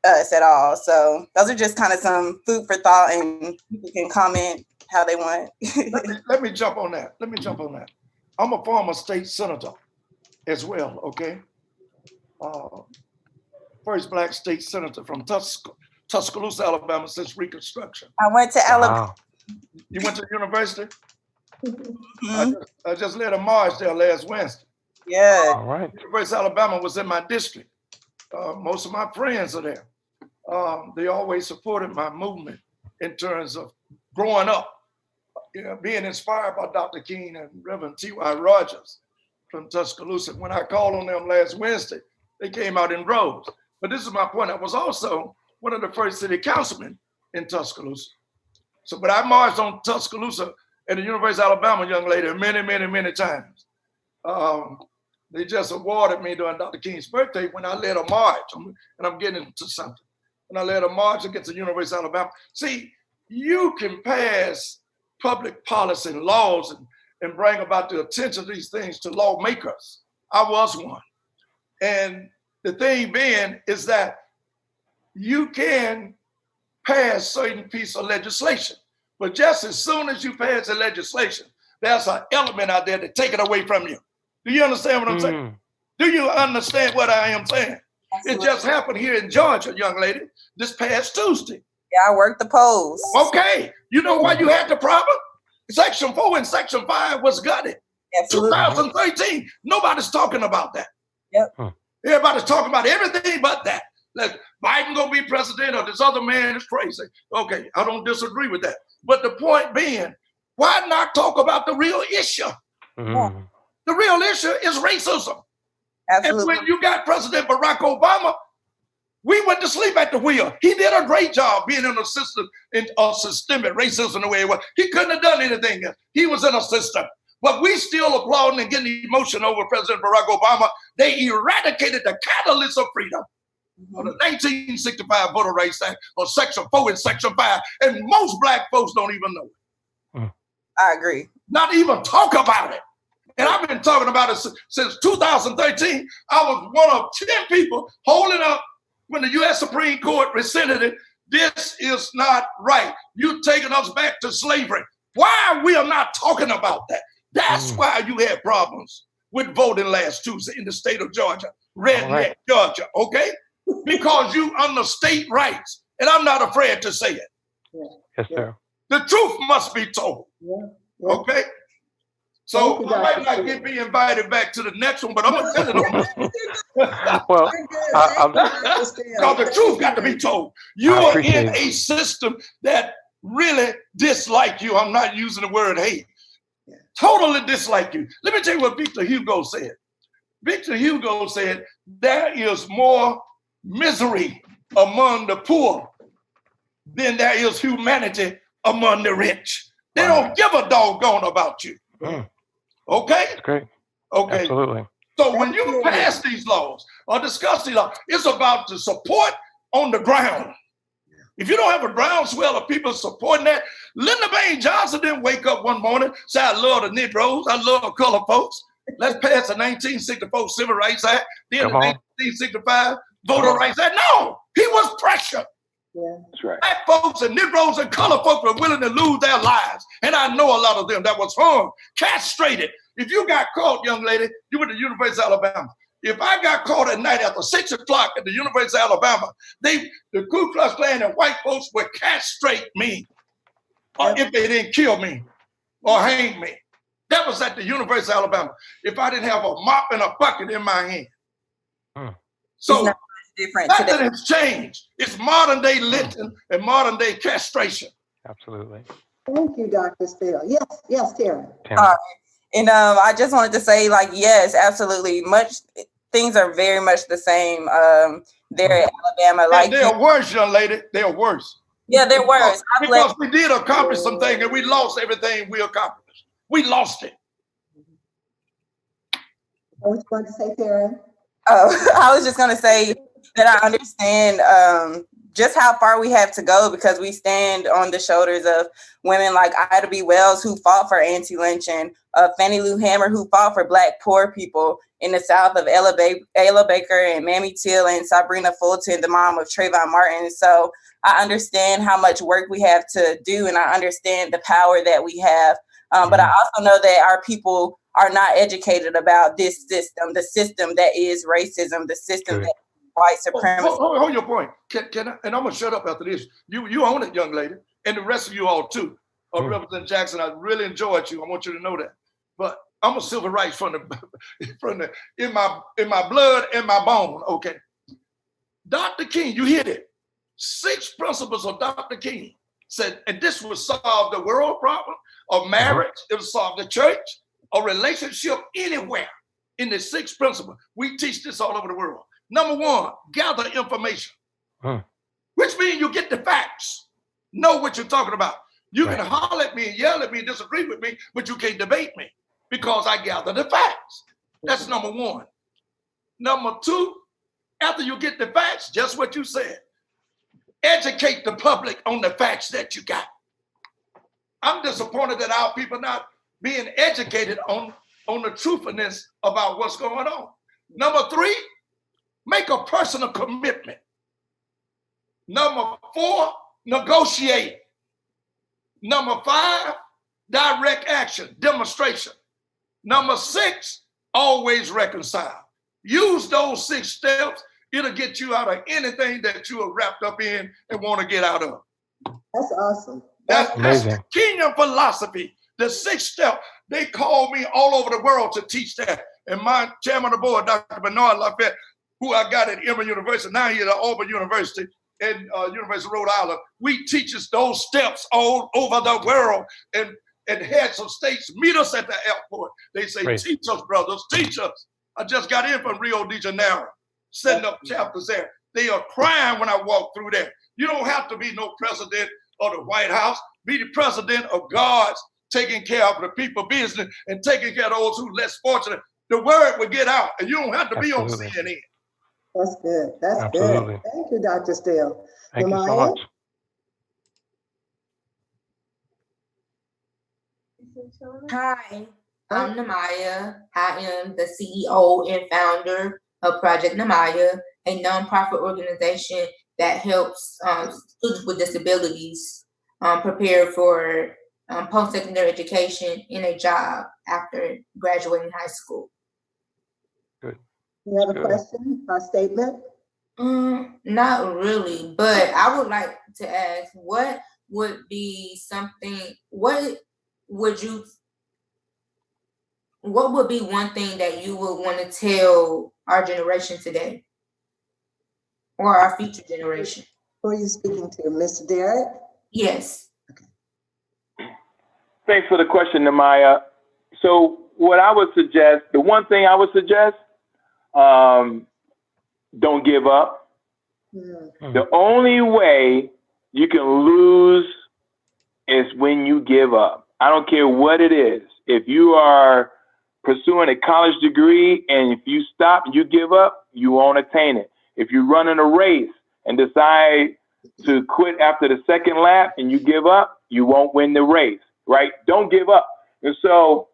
us at all. So those are just kind of some food for thought, and people can comment how they want. Let me jump on that. I'm a former state senator as well, okay? First Black state senator from Tuscaloosa, Alabama since Reconstruction. I went to Alabama. Wow. You went to the university? I just led a march there last Wednesday. Yeah. All right. University of Alabama was in my district. Most of my friends are there. They always supported my movement in terms of growing up, being inspired by Dr. King and Reverend T.Y. Rogers from Tuscaloosa. When I called on them last Wednesday, they came out in droves. But this is my point. I was also one of the first city councilmen in Tuscaloosa. So, but I marched on Tuscaloosa at the University of Alabama, young lady, many times. They just awarded me during Dr. King's birthday when I led a march, and I'm getting into something. When I led a march against the University of Alabama. See, you can pass public policy and laws and bring about the attention of these things to lawmakers. I was one. And the thing being is that you can pass certain piece of legislation, but just as soon as you pass the legislation, there's an element out there to take it away from you. Do you understand what I'm saying? Do you understand what I am saying? Absolutely. It just happened here in Georgia, young lady, this past Tuesday. Yeah, I worked the polls. Okay. You know why you had the problem? Section 4 and Section 5 was gutted. Absolutely. 2013. Nobody's talking about that. Yep. Everybody's talking about everything but that. Like Biden gonna be president or this other man is crazy. Okay, I don't disagree with that. But the point being, why not talk about the real issue? The real issue is racism. Absolutely. And when you got President Barack Obama, we went to sleep at the wheel. He did a great job being in a system, in a systemic racism the way it was. He couldn't have done anything else. He was in a system. But we still applauding and getting emotional over President Barack Obama. They eradicated the catalyst of freedom. Of the 1965 Voter Rights Act, or Section 4 and Section 5. And most Black folks don't even know it. I agree. Not even talk about it. And I've been talking about it since 2013. I was one of 10 people holding up when the U.S. Supreme Court rescinded it. This is not right. You're taking us back to slavery. Why we are not talking about that? That's why you had problems with voting last Tuesday in the state of Georgia, redneck Georgia, okay? Because you under state rights. And I'm not afraid to say it. Yes, sir. The truth must be told, okay? So I might not be invited back to the next one, but I'm going to tell it on. Well, because the truth got to be told. You are in a system that really dislike you. I'm not using the word hate. Totally dislike you. Let me tell you what Victor Hugo said. Victor Hugo said, there is more misery among the poor than there is humanity among the rich. They don't give a doggone about you. Okay? That's great. Okay. Absolutely. So when you pass these laws or discuss these laws, it's about the support on the ground. If you don't have a groundswell of people supporting that, Lyndon Baines Johnson didn't wake up one morning, say, I love the Negroes, I love colored folks. Let's pass the 1964 Civil Rights Act, then the 1965 Voter Rights Act. No, he was pressured. That's right. Black folks and Negroes and colored folks were willing to lose their lives. And I know a lot of them that was harmed, castrated. If you got caught, young lady, you went to the University of Alabama. If I got caught at night after 6 o'clock at the University of Alabama, the Ku Klux Klan and white folks would castrate me, or if they didn't kill me or hang me. That was at the University of Alabama. If I didn't have a mop and a bucket in my hand. So nothing has changed. It's modern day lynching and modern day castration. Absolutely. Thank you, Dr. Steele. Yes, Tara. And I just wanted to say, like, yes, absolutely. Things are very much the same there at Alabama. Like they're worse, young lady. They're worse. Yeah, they're worse. Because we did accomplish some things and we lost everything we accomplished. We lost it. What you want to say, Tara? Oh, I was just going to say that I understand just how far we have to go because we stand on the shoulders of women like Ida B. Wells, who fought for anti-lynching, Fannie Lou Hamer, who fought for Black poor people in the South, of Ella Baker and Mamie Till and Sabrina Fulton, the mom of Trayvon Martin. So I understand how much work we have to do, and I understand the power that we have. But I also know that our people are not educated about this system, the system that is racism, the system that is white supremacy. Hold your point. Can I, and I'm going to shut up after this. You own it, young lady, and the rest of you all too. Representative Jackson, I really enjoyed you. I want you to know that. But I'm a civil rights in my blood and my bone. Okay. Dr. King, you hear it. 6 principles of Dr. King said, and this would solve the world problem of marriage. It would solve the church, a relationship anywhere in the 6 principles. We teach this all over the world. Number 1, gather information, which means you get the facts, know what you're talking about. You can holler at me and yell at me and disagree with me, but you can't debate me because I gather the facts. That's number 1. Number 2, after you get the facts, just what you said, educate the public on the facts that you got. I'm disappointed that our people not being educated on the truthfulness about what's going on. Number 3, make a personal commitment. Number 4, negotiate. Number 5, direct action, demonstration. Number 6, always reconcile. Use those 6 steps. It'll get you out of anything that you are wrapped up in and want to get out of. That's awesome. That's amazing. kingdom philosophy. The 6 step. They call me all over the world to teach that. And my chairman of the board, Dr. Bernard Lafayette, who I got at Emory University, now he's at Auburn University and University of Rhode Island, we teach us those steps all over the world. And heads of states meet us at the airport. They say, Great. teach us, brothers, teach us. I just got in from Rio de Janeiro, setting up chapters there. They are crying when I walk through there. You don't have to be no president of the White House. Be the president of God's taking care of the people business and taking care of those who less fortunate. The word will get out, and you don't have to be on CNN. That's good. That's Absolutely. good. Thank you, Dr. Steele. Thank you so Namaya? much. Hi, I'm Namaya. I am the CEO and founder of Project Namaya, a nonprofit organization that helps students with disabilities prepare for post-secondary education in a job after graduating high school. Good. You have a Good. question or statement? Not really, but I would like to ask, what would be one thing that you would want to tell our generation today or our future generation? Who are you speaking to, Mr. Derek? Yes. Thanks for the question, Namaya. So what I would suggest, the one thing I would suggest, don't give up. The only way you can lose is when you give up. I don't care what it is. If you are pursuing a college degree and if you stop and you give up, you won't attain it. If you run in a race and decide to quit after the second lap and you give up, you won't win the race, right? Don't give up. And so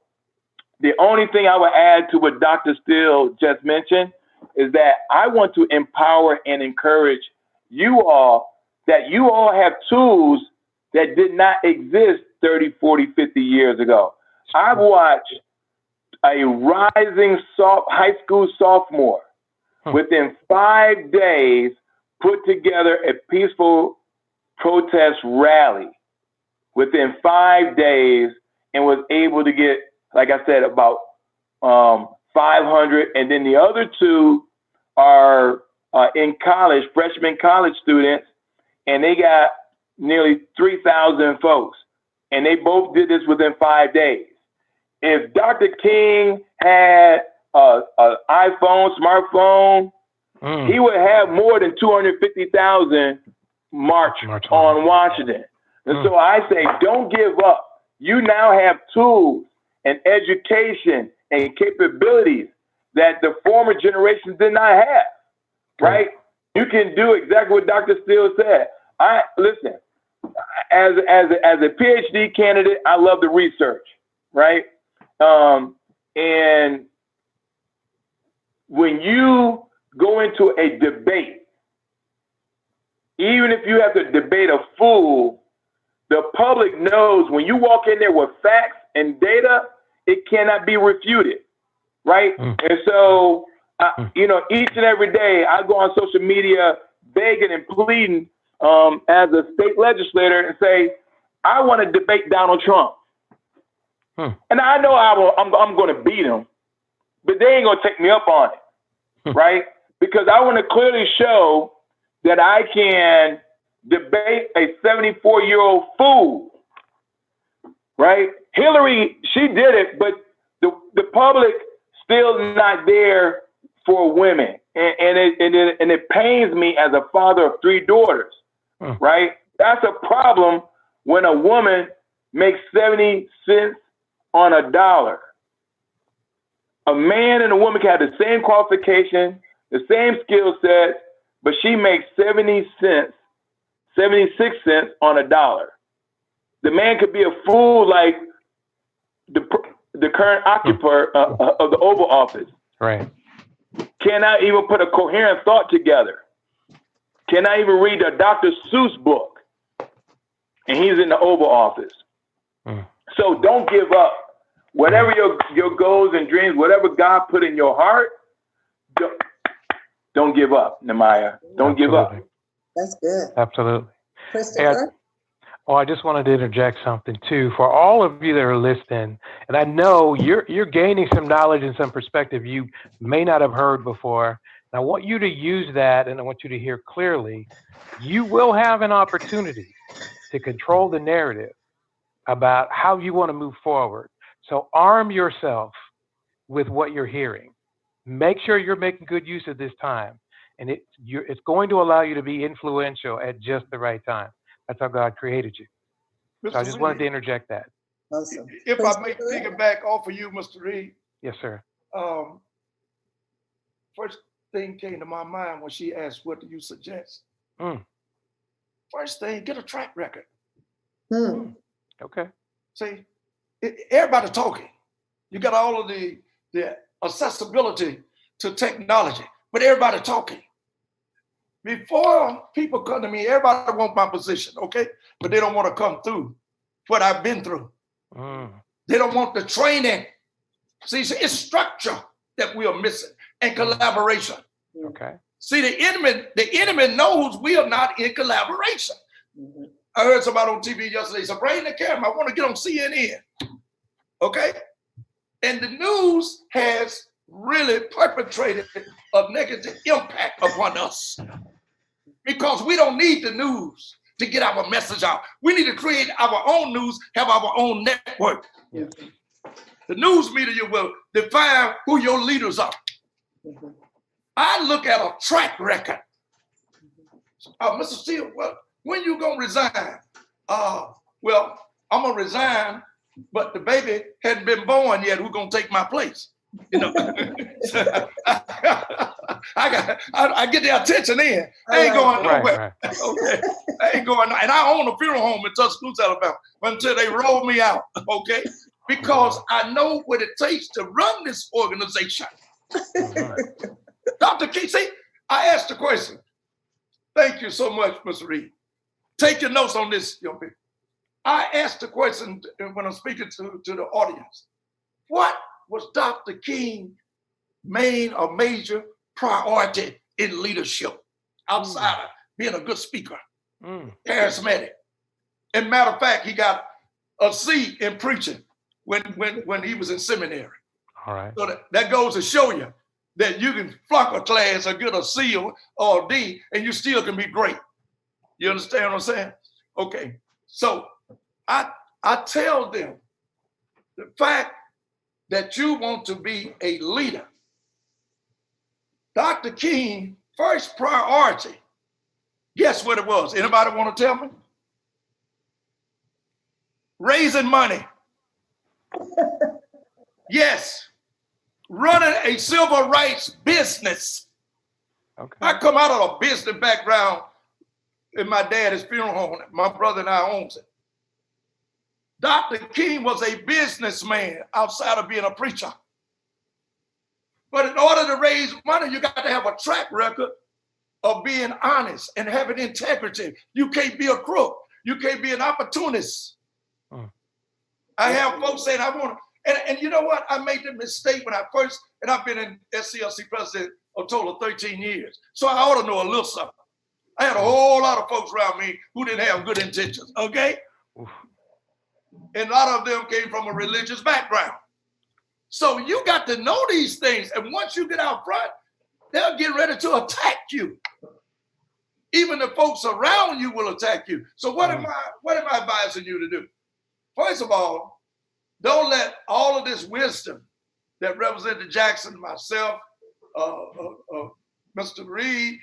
the only thing I would add to what Dr. Steele just mentioned is that I want to empower and encourage you all, that you all have tools that did not exist 30, 40, 50 years ago. I've watched a rising high school sophomore within 5 days put together a peaceful protest rally within 5 days and was able to get, like I said, about 500. And then the other 2 are in college, freshman college students, and they got nearly 3,000 folks. And they both did this within 5 days. If Dr. King had an iPhone, smartphone, he would have more than 250,000 march on Washington. And so I say, don't give up. You now have tools and education and capabilities that the former generations did not have, right? You can do exactly what Dr. Steele said. Listen, as a PhD candidate, I love the research, right? And when you go into a debate, even if you have to debate a fool, the public knows when you walk in there with facts and data, it cannot be refuted, right? And so, each and every day I go on social media begging and pleading as a state legislator and say, I want to debate Donald Trump. And I know I'm going to beat him, but they ain't going to take me up on it, right? Because I want to clearly show that I can debate a 74-year-old fool, right? Hillary, she did it, but the public still not there for women. And it pains me as a father of 3 daughters, right? That's a problem when a woman makes 70 cents on a dollar. A man and a woman can have the same qualification, the same skill set, but she makes 76 cents on a dollar. The man could be a fool like the current occupant of the Oval Office. Right. Cannot even put a coherent thought together. Cannot even read a Dr. Seuss book. And he's in the Oval Office. So So don't give up. Whatever your goals and dreams, whatever God put in your heart, don't give up, Nehemiah. Don't give up. That's good. Absolutely. Christopher? I just wanted to interject something too for all of you that are listening, and I know you're gaining some knowledge and some perspective you may not have heard before. And I want you to use that, and I want you to hear clearly. You will have an opportunity to control the narrative about how you want to move forward. So arm yourself with what you're hearing. Make sure you're making good use of this time, and it's going to allow you to be influential at just the right time. That's how God created you. So I just wanted to interject that. Awesome. If I may piggyback off of you, Mr. Reed. Yes, sir. First thing came to my mind when she asked, what do you suggest? First thing, get a track record. Okay. See, everybody talking. You got all of the accessibility to technology, but everybody talking. Before people come to me, everybody want my position, okay? But they don't want to come through what I've been through. They don't want the training. See, it's structure that we are missing and collaboration. Okay. See, the enemy knows we are not in collaboration. I heard somebody on TV yesterday say, bring the camera, I want to get on CNN. Okay? And the news has really perpetrated a negative impact upon us because we don't need the news to get our message out. We need to create our own news, have our own network. Yeah. The news media will define who your leaders are. I look at a track record. Mr. Steele, well, when you gonna resign? Well, I'm gonna resign, but the baby hadn't been born yet. Who's gonna take my place? You know, I get the attention in. I ain't going nowhere. Right. Okay, I ain't going. And I own a funeral home in Tuscaloosa, Alabama, until they roll me out. Okay, because I know what it takes to run this organization. Dr. Casey, I asked the question. Thank you so much, Mr. Reed. Take your notes on this, young people. I asked the question when I'm speaking to the audience. What was Dr. King's main or major priority in leadership outside of being a good speaker, charismatic? And matter of fact, he got a C in preaching when he was in seminary. All right. So that goes to show you that you can flunk a class or get a C or a D and you still can be great. You understand what I'm saying? Okay. So I tell them the fact that you want to be a leader. Dr. King, first priority, guess what it was? Anybody want to tell me? Raising money. Yes. Running a civil rights business. Okay. I come out of a business background in my dad's funeral home. My brother and I owns it. Dr. King was a businessman outside of being a preacher. But in order to raise money, you got to have a track record of being honest and having integrity. You can't be a crook. You can't be an opportunist. I have folks saying, I want to, and you know what? I made the mistake when I first, and I've been in SCLC president a total of 13 years. So I ought to know a little something. I had a whole lot of folks around me who didn't have good intentions, okay? And a lot of them came from a religious background. So you got to know these things. And once you get out front, they'll get ready to attack you. Even the folks around you will attack you. So what am I advising you to do? First of all, don't let all of this wisdom that Representative Jackson, myself, Mr. Reed,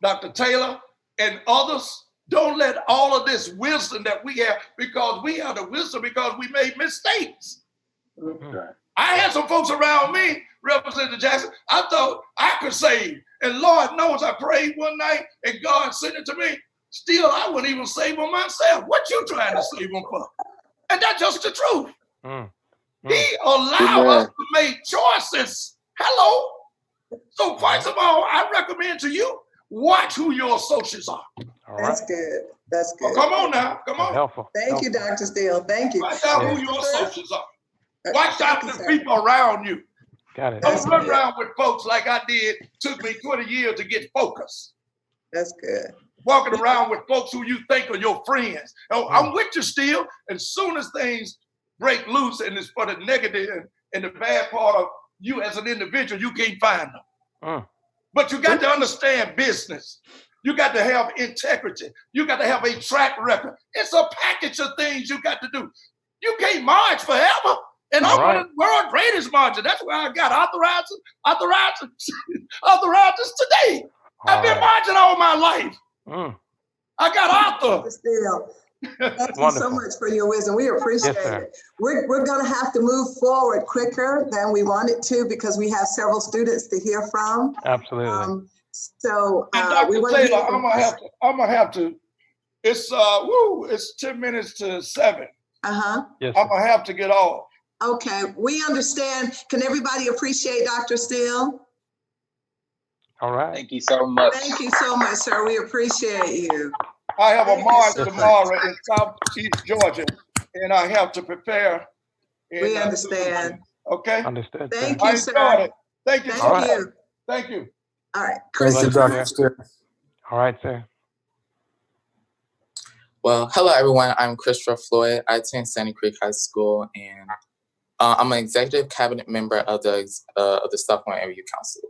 Dr. Taylor, and others, don't let all of this wisdom that we have, because we have the wisdom because we made mistakes. Right. I had some folks around me, Representative Jackson, I thought I could save. And Lord knows I prayed one night and God sent it to me. Still, I wouldn't even save them myself. What you trying to save them for? And that's just the truth. He allowed us to make choices. Hello. So first of all, I recommend to you, watch who your associates are. All That's right. good. That's Oh, good. come on now, come That's on. helpful. Thank you, Helpful. Dr. Steele. Thank you. Watch out Yeah. who your associates are. Uh, Watch out thank you, the sir. people around you. Got it. That's Don't run good. around with folks like I did. Took me 20 years to get focused. That's good. Walking around with folks who you think are your friends. Oh, I'm with you still. As soon as things break loose and it's for the negative and the bad part of you as an individual, you can't find them. But you got to understand business. You got to have integrity. You got to have a track record. It's a package of things you got to do. You can't march forever. And I'm one of the world's greatest marchers. That's why I got authorizers today. I've been marching all my life. I got author. Still. Thank you so much for your wisdom. We appreciate it. We're going to have to move forward quicker than we wanted to because we have several students to hear from. Absolutely. So Dr. we want Taylor, I'm gonna have to. It's 10 minutes to 7. Yes, I'm gonna have to get off. Okay, we understand. Can everybody appreciate Dr. Steele? All right. Thank you so much. Thank you so much, sir. We appreciate you. I have a march tomorrow in Southeast Georgia, and I have to prepare. We understand. Okay. Understood. Thank I you, sir. enjoyed it. Thank you so much. Thank you. Thank you. All right, Thank you, Christopher. Dr. All right, sir. Well, hello everyone. I'm Christopher Floyd. I attend Sandy Creek High School, and I'm an executive cabinet member of the Sophomore Area Youth Council.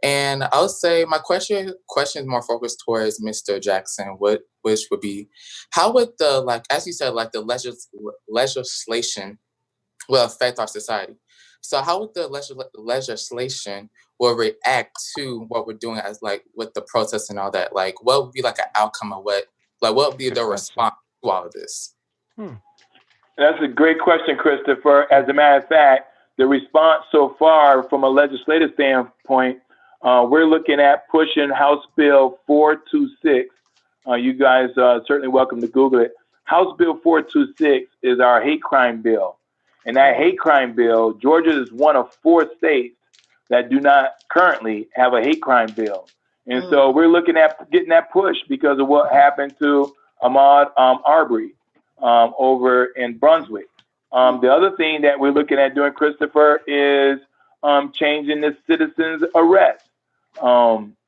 And I would say my question is more focused towards Mr. Jackson, which would be, how would the, as you said, the legislation will affect our society? So how would the legislation will react to what we're doing as with the protests and all that? What would be an outcome of what would be the response to all of this? That's a great question, Christopher. As a matter of fact, the response so far from a legislative standpoint, we're looking at pushing House Bill 426. You guys are certainly welcome to Google it. House Bill 426 is our hate crime bill. And that hate crime bill, Georgia is one of 4 states that do not currently have a hate crime bill. And so we're looking at getting that push because of what happened to Ahmaud Arbery over in Brunswick. The other thing that we're looking at doing, Christopher, is changing the citizens arrest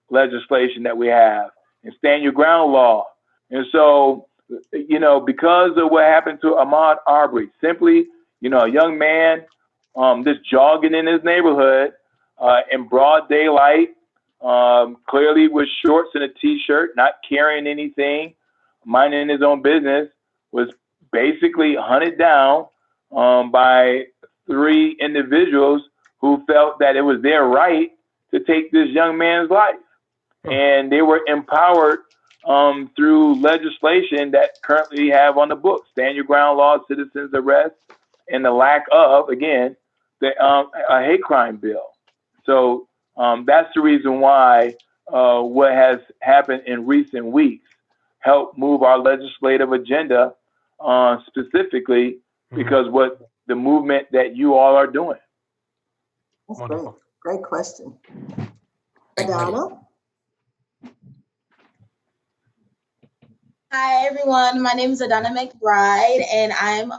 legislation that we have and stand your ground law. And so, because of what happened to Ahmaud Arbery, simply, a young man just jogging in his neighborhood in broad daylight, clearly with shorts and a t-shirt, not carrying anything, minding his own business, was basically hunted down by 3 individuals who felt that it was their right to take this young man's life. And they were empowered through legislation that currently have on the books, stand your ground law, citizens arrest, and the lack of, again, a hate crime bill. So that's the reason why what has happened in recent weeks helped move our legislative agenda specifically because what the movement that you all are doing. That's great. Great question. Adana? Hi, everyone. My name is Adana McBride, and I'm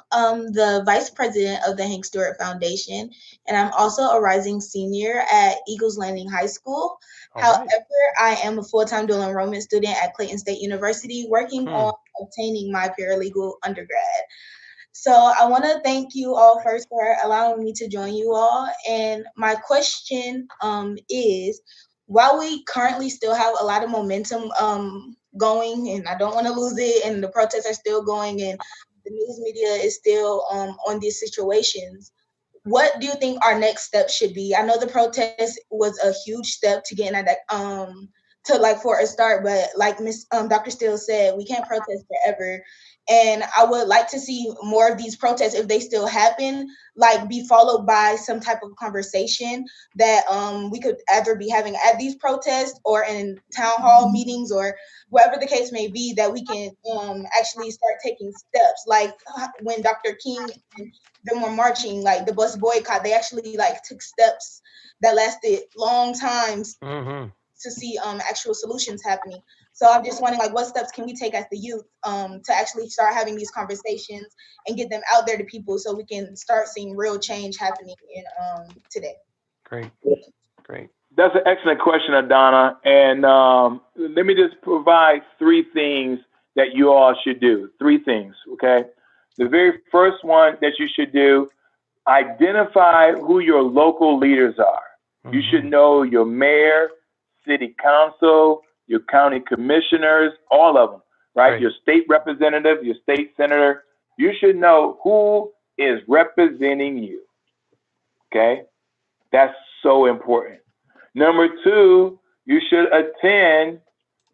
the Vice President of the Hank Stewart Foundation, and I'm also a rising senior at Eagles Landing High School. However, I am a full-time dual enrollment student at Clayton State University, working on obtaining my paralegal undergrad. So I want to thank you all first for allowing me to join you all. And my question is, while we currently still have a lot of momentum going, and I don't want to lose it, and the protests are still going, and the news media is still on these situations, what do you think our next step should be? I know the protest was a huge step to getting at that, for a start, but like Dr. Steele said, we can't protest forever. And I would like to see more of these protests, if they still happen, be followed by some type of conversation that we could either be having at these protests or in town hall meetings or whatever the case may be, that we can actually start taking steps. Like when Dr. King and them were marching, the bus boycott, they actually took steps that lasted long times. to see actual solutions happening. So I'm just wondering, like, what steps can we take as the youth to actually start having these conversations and get them out there to people so we can start seeing real change happening in today. Great. That's an excellent question, Adana. And let me just provide 3 things that you all should do. 3 things, okay? The very first one that you should do, identify who your local leaders are. Mm-hmm. You should know your mayor, city council, your county commissioners, all of them, right? Your state representative, your state senator. You should know who is representing you, okay? That's so important. Number 2, you should attend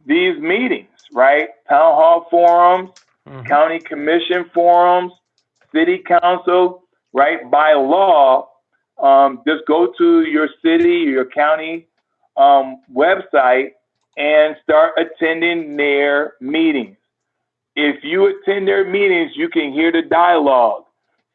these meetings, right? Town hall forums, county commission forums, city council, right? By law, just go to your city, your county website and start attending their meetings. If you attend their meetings, you can hear the dialogue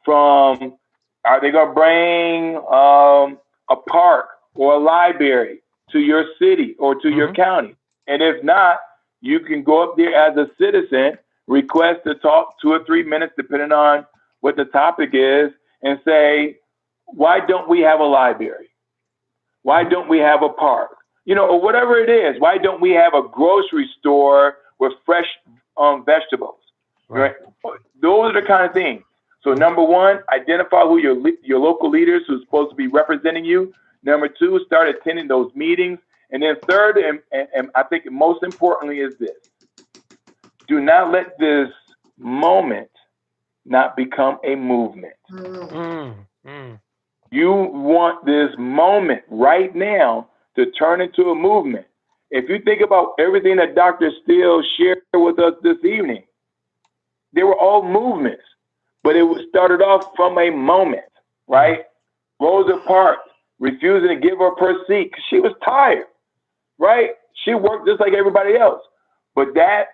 from, are they going to bring a park or a library to your city or to your county? And if not, you can go up there as a citizen, request to talk 2 or 3 minutes, depending on what the topic is, and say, why don't we have a library? Why don't we have a park? You know, or whatever it is. Why don't we have a grocery store with fresh vegetables? Right? Those are the kind of things. So number 1, identify who your local leaders who's supposed to be representing you. Number 2, start attending those meetings. And then third, and I think most importantly is this: do not let this moment not become a movement. You want this moment right now to turn into a movement. If you think about everything that Dr. Steele shared with us this evening, they were all movements, but it was started off from a moment, right? Rosa Parks refusing to give up her seat because she was tired, right? She worked just like everybody else. But that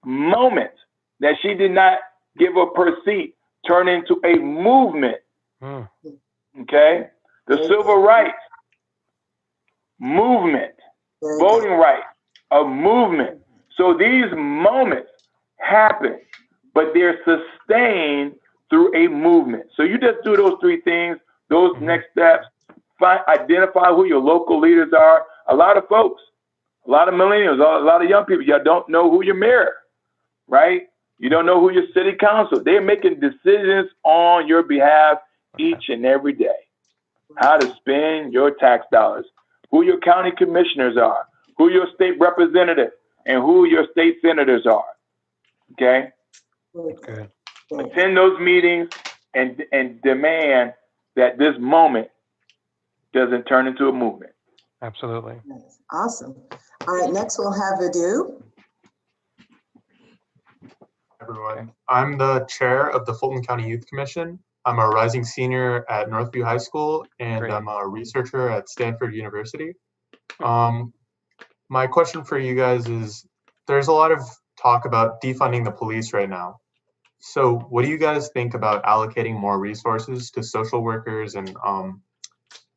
moment that she did not give up her seat turned into a movement, okay? The civil rights movement, voting rights, a movement. So these moments happen, but they're sustained through a movement. So you just do those 3 things, those next steps, identify who your local leaders are. A lot of folks, a lot of millennials, a lot of young people, y'all don't know who your mayor, right? You don't know who your city council. They're making decisions on your behalf each and every day. How to spend your tax dollars, who your county commissioners are, who your state representative, and who your state senators are, okay? Good. Attend those meetings and demand that this moment doesn't turn into a movement. Absolutely. Awesome. All right, next we'll have Vadu. Everyone, I'm the chair of the Fulton County Youth Commission. I'm a rising senior at Northview High School, and I'm a researcher at Stanford University. My question for you guys is, there's a lot of talk about defunding the police right now. So what do you guys think about allocating more resources to social workers and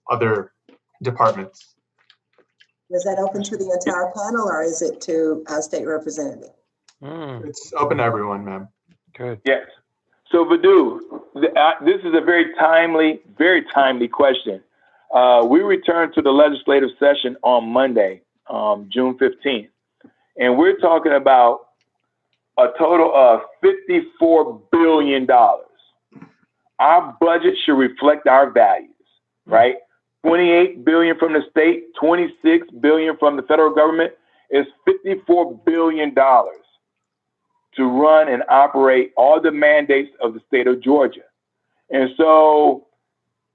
other departments? Is that open to the entire panel, or is it to a state representative? It's open to everyone, ma'am. Good. Yes. So Vadu, this is a very timely question. We returned to the legislative session on Monday, June 15th, and we're talking about a total of $54 billion. Our budget should reflect our values, right? $28 billion from the state, $26 billion from the federal government. Is $54 billion to run and operate all the mandates of the state of Georgia. And so,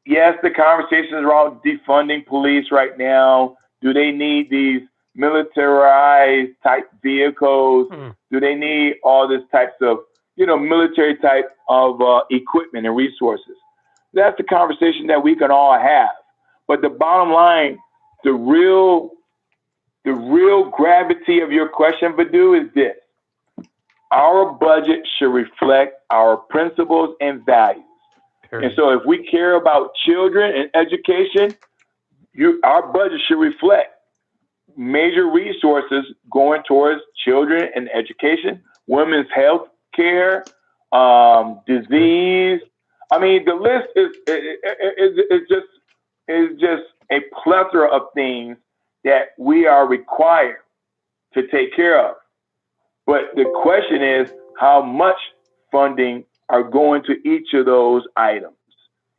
yes, the conversations around defunding police right now. Do they need these militarized type vehicles? Do they need all this types of, military type of equipment and resources? That's the conversation that we can all have. But the bottom line, the real gravity of your question, Vadu, is this. Our budget should reflect our principles and values. And so if we care about children and education, our budget should reflect major resources going towards children and education, women's health care, disease. I mean, the list is just a plethora of things that we are required to take care of. But the question is, how much funding are going to each of those items?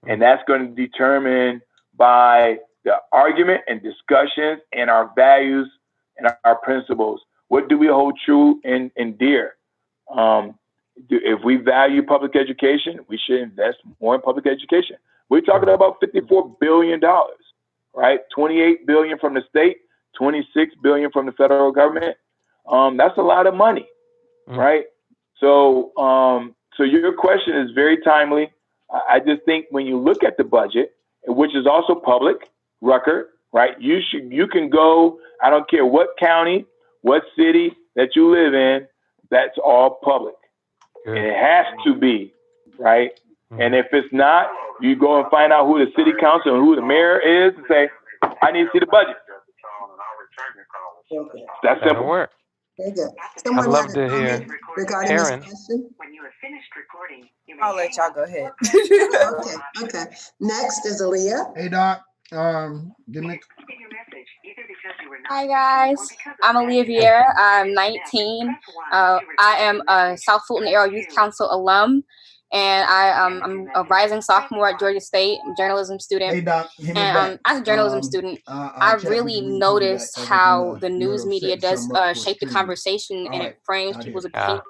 And that's going to be determined by the argument and discussions and our values and our principles. What do we hold true and dear? If we value public education, we should invest more in public education. We're talking about $54 billion, right? $28 billion from the state, $26 billion from the federal government. That's a lot of money, right? So, so your question is very timely. I just think when you look at the budget, which is also public record, right? You can go, I don't care what county, what city that you live in, that's all public. And it has to be, right? And if it's not, you go and find out who the city council and who the mayor is and say, I need to see the budget. That's simple. Work. Very good. I'd love to hear regarding Karen. this question. I'll let y'all go ahead. Okay. Next is Aaliyah. Hey, Doc. Give me. Hi guys, I'm Aaliyah Vieira. I'm 19. I am a South Fulton Area Youth Council alum, and I'm a rising sophomore at Georgia State. I'm a journalism student. Hey, Doc. And as a journalism student, I've really noticed how the news media does shape the conversation, and it frames people's opinions.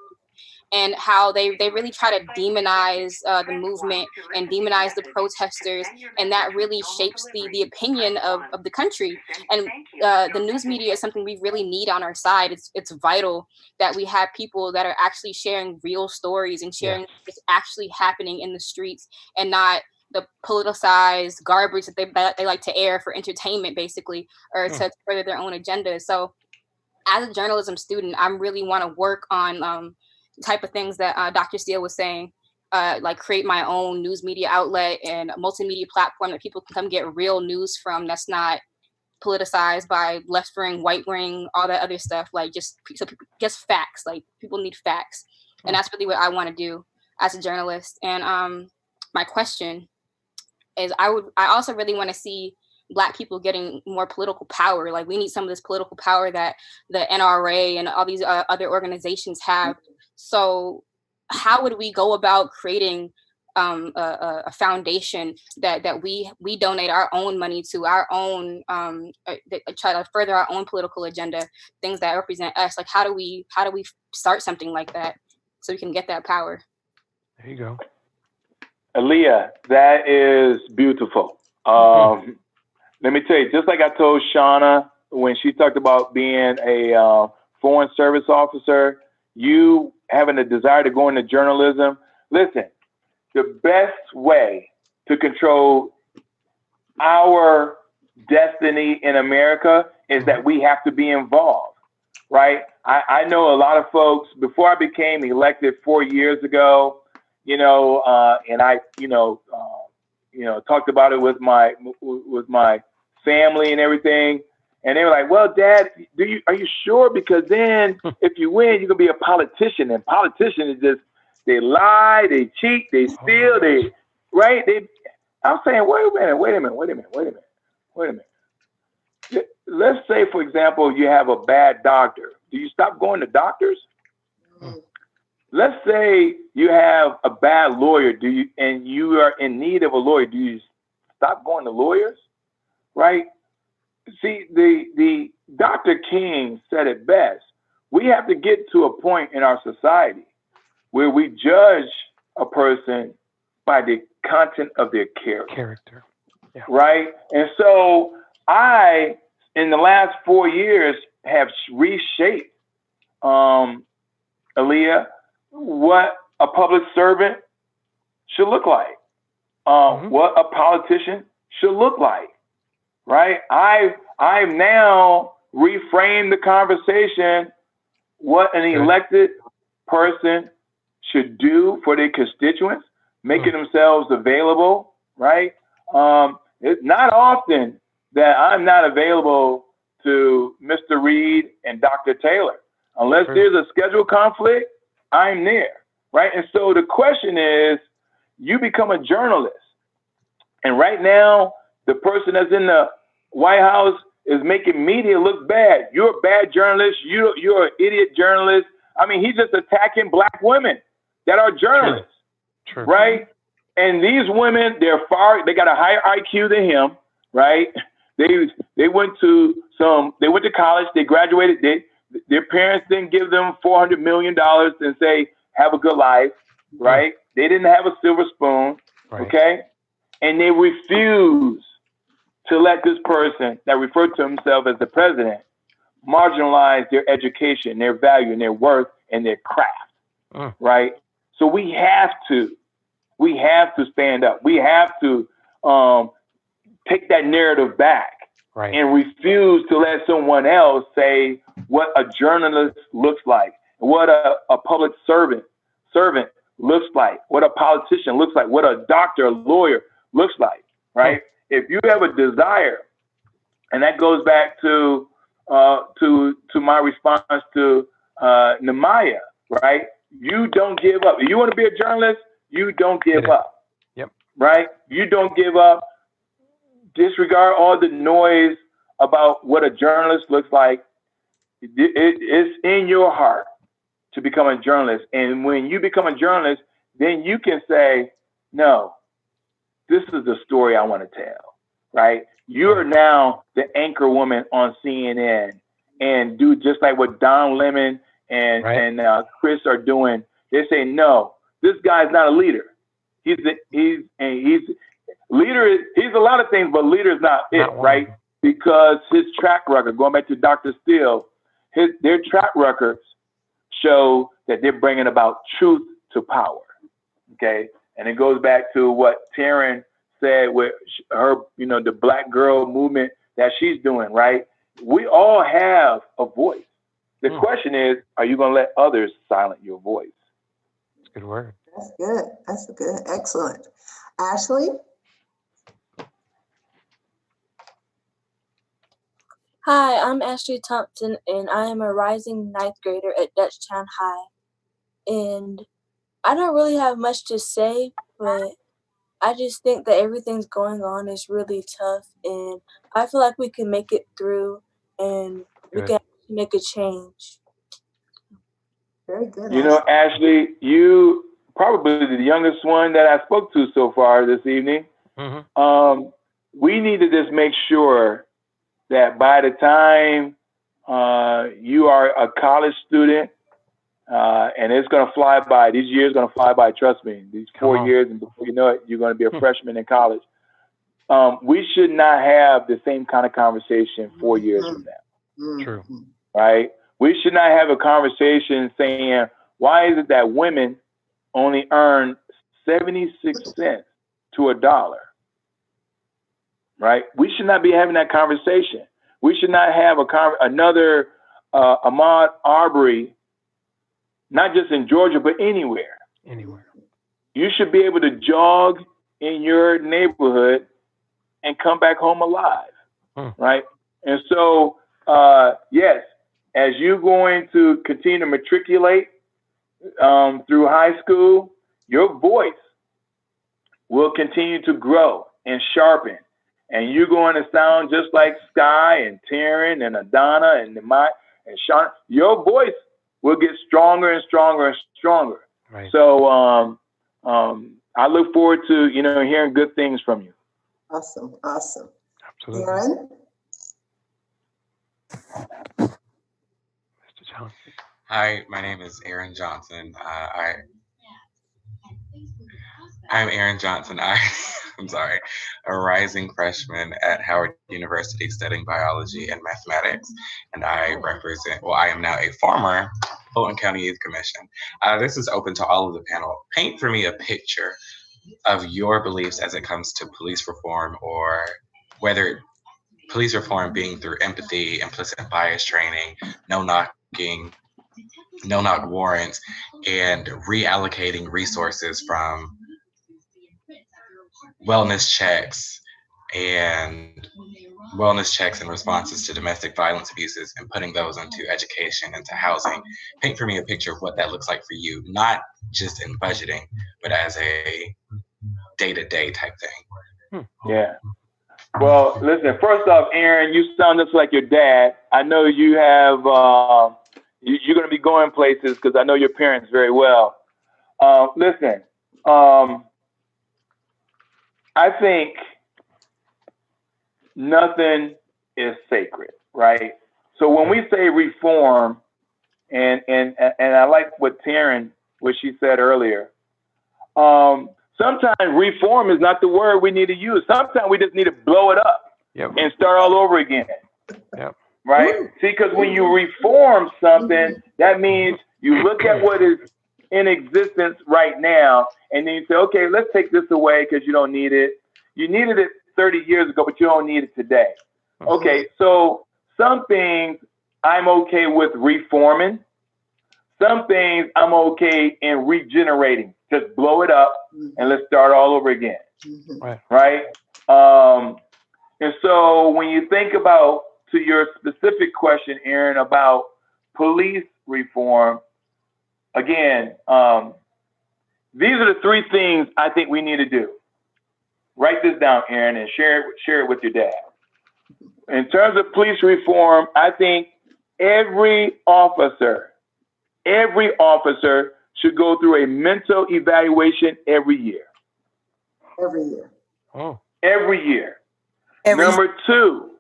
And how they really try to demonize the movement and demonize the protesters, and that really shapes the opinion of the country. And the news media is something we really need on our side. It's vital that we have people that are actually sharing real stories and sharing what's actually happening in the streets, and not the politicized garbage that they like to air for entertainment, basically, or to further their own agenda. So as a journalism student, I really want to work on type of things that Dr. Steele was saying, like create my own news media outlet and a multimedia platform that people can come get real news from, that's not politicized by left wing, right wing, all that other stuff. Like just facts. Like people need facts, and that's really what I want to do as a journalist. And my question is, I also really want to see Black people getting more political power. Like we need some of this political power that the NRA and all these other organizations have. So how would we go about creating a foundation that we donate our own money to, our own try to further our own political agenda, things that represent us? Like how do we start something like that so we can get that power? There you go. Aaliyah, that is beautiful. Let me tell you, just like I told Shauna when she talked about being a foreign service officer, you having a desire to go into journalism. Listen, the best way to control our destiny in America is that we have to be involved, right? I know a lot of folks, before I became elected 4 years ago, and I, talked about it with my family and everything. And they were like, well, Dad, are you sure? Because then if you win, you're going to be a politician. And politicians is they lie, they cheat, they steal, right? I'm saying, wait a minute. Let's say, for example, you have a bad doctor. Do you stop going to doctors? Let's say you have a bad lawyer, and you are in need of a lawyer. Do you stop going to lawyers? Right? See, the Dr. King said it best. We have to get to a point in our society where we judge a person by the content of their character. Yeah. Right? And so I, in the last 4 years, have reshaped, Aaliyah, what a public servant should look like, what a politician should look like. Right? I've now reframed the conversation, what an elected person should do for their constituents, making themselves available, right? It's not often that I'm not available to Mr. Reed and Dr. Taylor. Unless there's a schedule conflict, I'm there, right? And so the question is, you become a journalist. And right now, the person that's in the White House is making media look bad. You're a bad journalist. You're an idiot journalist. I mean, he's just attacking Black women that are journalists, right? And these women, they got a higher IQ than him, right? They went to college, they graduated, their parents didn't give them $400 million and say, have a good life, right? They didn't have a silver spoon, okay? And they refuse to let this person that referred to himself as the president marginalize their education, their value, and their worth, and their craft, right? So we have to stand up. We have to take that narrative back and refuse to let someone else say what a journalist looks like, what a public servant looks like, what a politician looks like, what a doctor, a lawyer looks like, right? If you have a desire, and that goes back to my response to Namaya, right? You don't give up. If you want to be a journalist, you don't give up. Right? You don't give up. Disregard all the noise about what a journalist looks like. It's in your heart to become a journalist. And when you become a journalist, then you can say, no, this is the story I want to tell, right? You're now the anchor woman on CNN and do just like what Don Lemon and Chris are doing. They say, no, this guy's not a leader. He's a lot of things, but leader is not it, right? Because his track record, going back to Dr. Steele, their track records show that they're bringing about truth to power, okay? And it goes back to what Taryn said with her, the Black girl movement that she's doing, right? We all have a voice. The question is, are you going to let others silence your voice? That's a good word. That's good. That's good. Excellent. Ashley? Hi, I'm Ashley Thompson, and I am a rising ninth grader at Dutchtown High. And I don't really have much to say, but I just think that everything's going on is really tough, and I feel like we can make it through, and we can make a change. Very good. Ashley, you probably the youngest one that I spoke to so far this evening. We need to just make sure that by the time you are a college student, and it's going to fly by, these years are going to fly by, trust me, these 4 years, and before you know it, you're going to be a freshman in college. We should not have the same kind of conversation 4 years from now. True. Right? We should not have a conversation saying, why is it that women only earn 76 cents to $1? Right? We should not be having that conversation. We should not have another Ahmaud Arbery, not just in Georgia, but anywhere. You should be able to jog in your neighborhood and come back home alive, right? And so, yes, as you're going to continue to matriculate through high school, your voice will continue to grow and sharpen. And you're going to sound just like Sky and Taryn and Adana and Nemai and Sean. Your voice will get stronger and stronger and stronger. Right. So I look forward to hearing good things from you. Awesome. Awesome. Absolutely. Aaron? Mr. Johnson. Hi, my name is Aaron Johnson. I'm Aaron Johnson. I'm sorry, a rising freshman at Howard University studying biology and mathematics. And I am now a former Fulton County Youth Commission. This is open to all of the panel. Paint for me a picture of your beliefs as it comes to police reform, or whether police reform being through empathy, implicit bias training, no-knock warrants, and reallocating resources from wellness checks and wellness checks and responses to domestic violence abuses and putting those into education, into housing. Paint for me a picture of what that looks like for you, not just in budgeting, but as a day-to-day type thing. Yeah. Well, listen, first off, Aaron, you sound just like your dad. I know you have, you're going to be going places because I know your parents very well. Listen, I think nothing is sacred, right? So when we say reform, and I like what she said earlier, sometimes reform is not the word we need to use. Sometimes we just need to blow it up and start all over again. Right? See, because when you reform something, that means you look at what is in existence right now, and then you say, okay, let's take this away because you don't need it. You needed it 30 years ago, but you don't need it today. Okay, so some things I'm okay with reforming. Some things I'm okay in regenerating. Just blow it up and let's start all over again. Right? And so when you think about, to your specific question, Aaron, about police reform, again, these are the three things I think we need to do. Write this down, Aaron, and share it with your dad. In terms of police reform, I think every officer should go through a mental evaluation every year. Every year. Oh. Every year. Number two,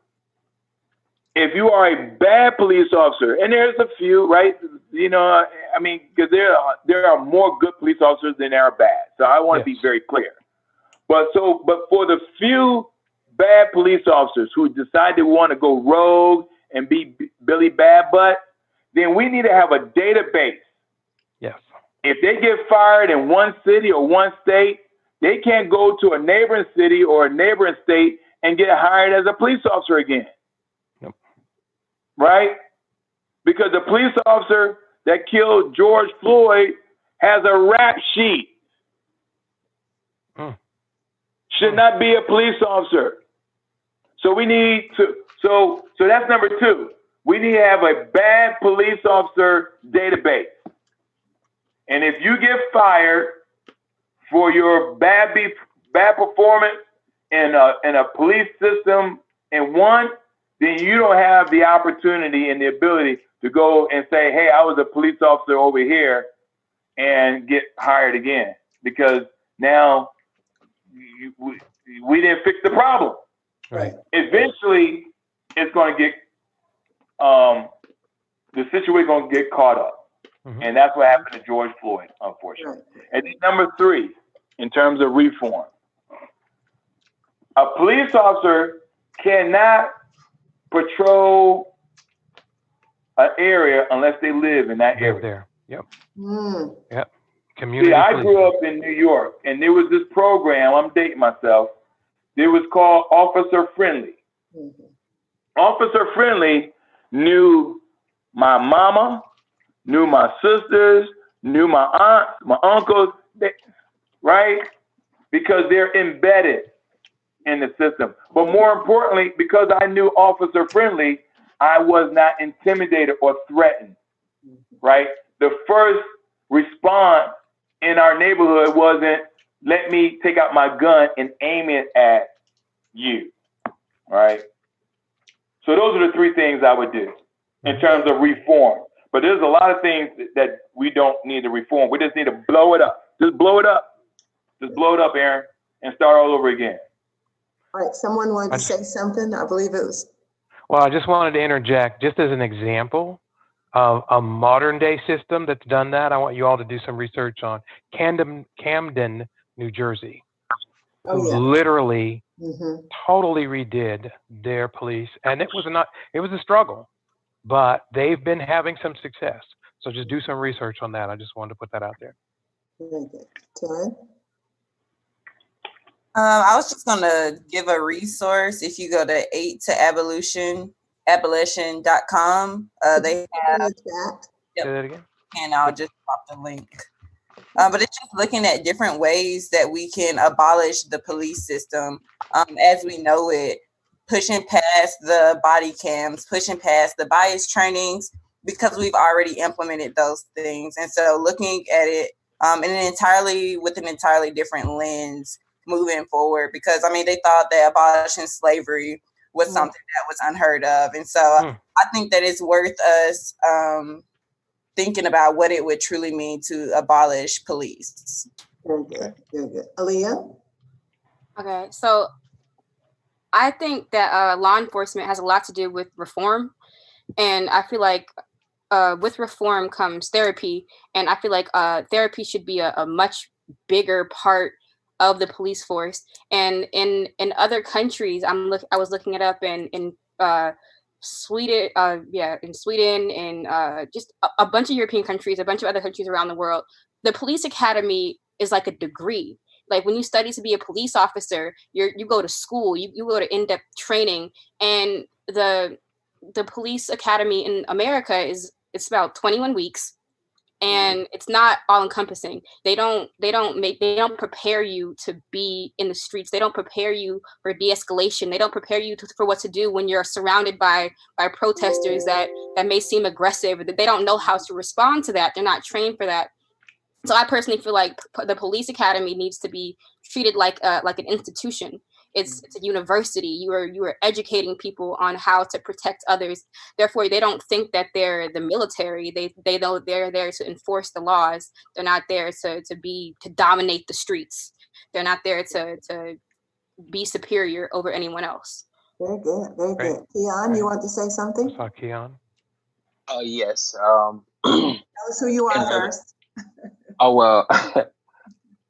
if you are a bad police officer, and there's a few, right? You know, I mean, because there are more good police officers than there are bad. So I want to be very clear. But for the few bad police officers who decide they want to go rogue and be Billy Bad Butt, then we need to have a database. Yes. If they get fired in one city or one state, they can't go to a neighboring city or a neighboring state and get hired as a police officer again. Yep. Right? Because the police officer that killed George Floyd has a rap sheet. Should not be a police officer. So we need to, so that's number two. We need to have a bad police officer database. And if you get fired for your bad performance in a police system in one, then you don't have the opportunity and the ability to go and say, hey, I was a police officer over here and get hired again, because now we didn't fix the problem. Right. Eventually, it's going to get, the situation going to get caught up. And that's what happened to George Floyd, unfortunately. And then number three, in terms of reform, a police officer cannot patrol an area unless they live in that area. There. Yep. Yep. Community. See, I police. grew up in New York, and there was this program, I'm dating myself, it was called Officer Friendly. Officer Friendly knew my mama, knew my sisters, knew my aunts, my uncles, right? Because they're embedded in the system. But more importantly, because I knew Officer Friendly, I was not intimidated or threatened, right? The first response in our neighborhood wasn't, let me take out my gun and aim it at you, right? So those are the three things I would do in terms of reform. But there's a lot of things that we don't need to reform. We just need to blow it up. Just blow it up. Just blow it up, Aaron, and start all over again. All right, someone wanted to say something. I believe it was. Well, I just wanted to interject, just as an example of a modern day system that's done that. I want you all to do some research on Camden, New Jersey, who literally totally redid their police. And it was a struggle, but they've been having some success. So just do some research on that. I just wanted to put that out there. Very good. Taryn? I was just going to give a resource. If you go to 8toabolition.com, they have, Say that again. and I'll just drop the link. But it's just looking at different ways that we can abolish the police system as we know it. pushing past the body cams, pushing past the bias trainings, because we've already implemented those things. And so looking at it with an entirely different lens moving forward, because I mean, they thought that abolishing slavery was something that was unheard of. And so I think that it's worth us thinking about what it would truly mean to abolish police. Very good, very good. Aaliyah? Okay, so I think that law enforcement has a lot to do with reform. And I feel like with reform comes therapy. And I feel like therapy should be a much bigger part of the police force. And in other countries, I was looking it up in Sweden, in Sweden, and just a bunch of European countries, a bunch of other countries around the world, the police academy is like a degree. Like when you study to be a police officer, you go to school, you go to in-depth training, and the police academy in America it's about 21 weeks. And it's not all encompassing. They don't prepare you to be in the streets. They don't prepare you for de-escalation. They don't prepare you for what to do when you're surrounded by protesters that may seem aggressive. They don't know how to respond to that. They're not trained for that. So I personally feel like the police academy needs to be treated like an institution. It's a university. You are educating people on how to protect others. Therefore, they don't think that they're the military. They know they're there to enforce the laws. They're not there to dominate the streets. They're not there to be superior over anyone else. Very good, very good. Keon, you want to say something? Keon. Yes. Tell us who you are first.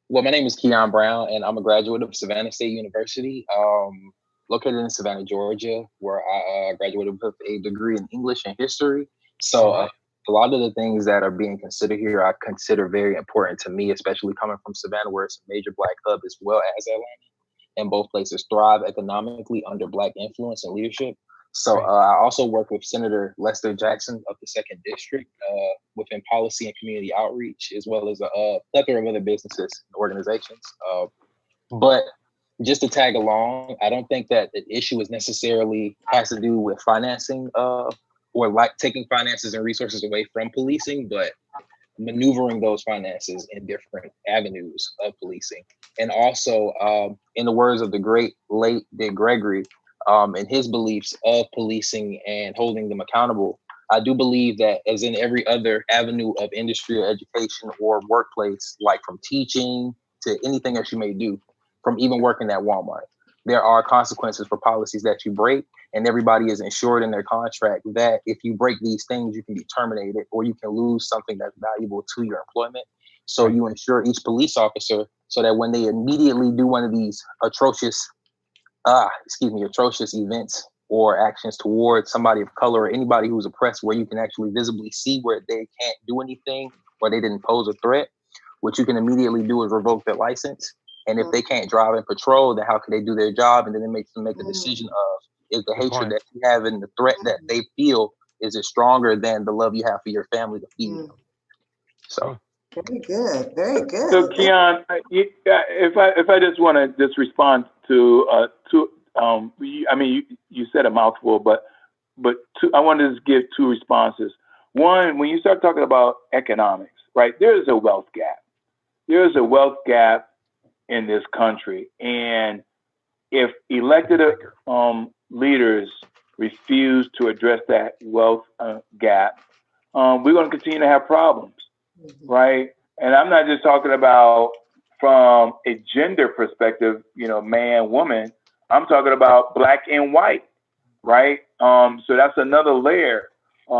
Well, my name is Keon Brown, and I'm a graduate of Savannah State University, located in Savannah, Georgia, where I graduated with a degree in English and history. So a lot of the things that are being considered here, I consider very important to me, especially coming from Savannah, where it's a major Black hub as well as Atlanta, and both places thrive economically under Black influence and leadership. So I also work with Senator Lester Jackson of the 2nd District within policy and community outreach, as well as a plethora of other businesses and organizations. But just to tag along, I don't think that the issue is necessarily has to do with financing or like taking finances and resources away from policing, but maneuvering those finances in different avenues of policing. And also, in the words of the great late Dick Gregory, and his beliefs of policing and holding them accountable, I do believe that as in every other avenue of industry or education or workplace, like from teaching to anything else you may do, from even working at Walmart, there are consequences for policies that you break, and everybody is insured in their contract that if you break these things, you can be terminated or you can lose something that's valuable to your employment. So you insure each police officer so that when they immediately do one of these atrocious events or actions towards somebody of color or anybody who's oppressed, where you can actually visibly see where they can't do anything or they didn't pose a threat, what you can immediately do is revoke their license. And if they can't drive and patrol, then how can they do their job? And then it makes them make a decision of, is the hatred that you have and the threat that they feel, is it stronger than the love you have for your family to feed them? So. Very good, very good. So Keon, if I just want to just respond to I mean you said a mouthful, but I want to just give 2 responses. One, when you start talking about economics, right? There is a wealth gap. There is a wealth gap in this country, and if elected leaders refuse to address that wealth gap, we're going to continue to have problems. Right. And I'm not just talking about from a gender perspective, man, woman. I'm talking about Black and white. Right. So that's another layer. There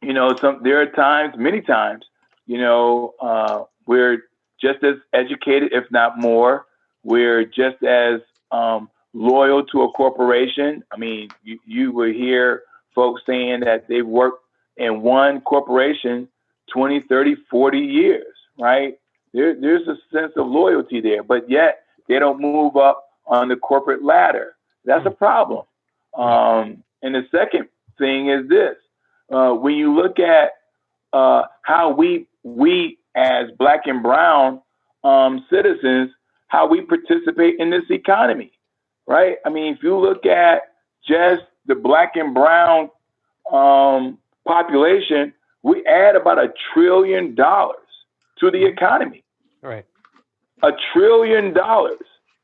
are times, many times, we're just as educated, if not more. We're just as loyal to a corporation. I mean, you will hear folks saying that they've worked in one corporation 20, 30, 40 years, right? There's a sense of loyalty there, but yet they don't move up on the corporate ladder. That's a problem. And the second thing is this. When you look at how we as Black and brown citizens, how we participate in this economy. right? I mean, if you look at just the black and brown population, we add about $1 trillion to the economy. Right. $1 trillion,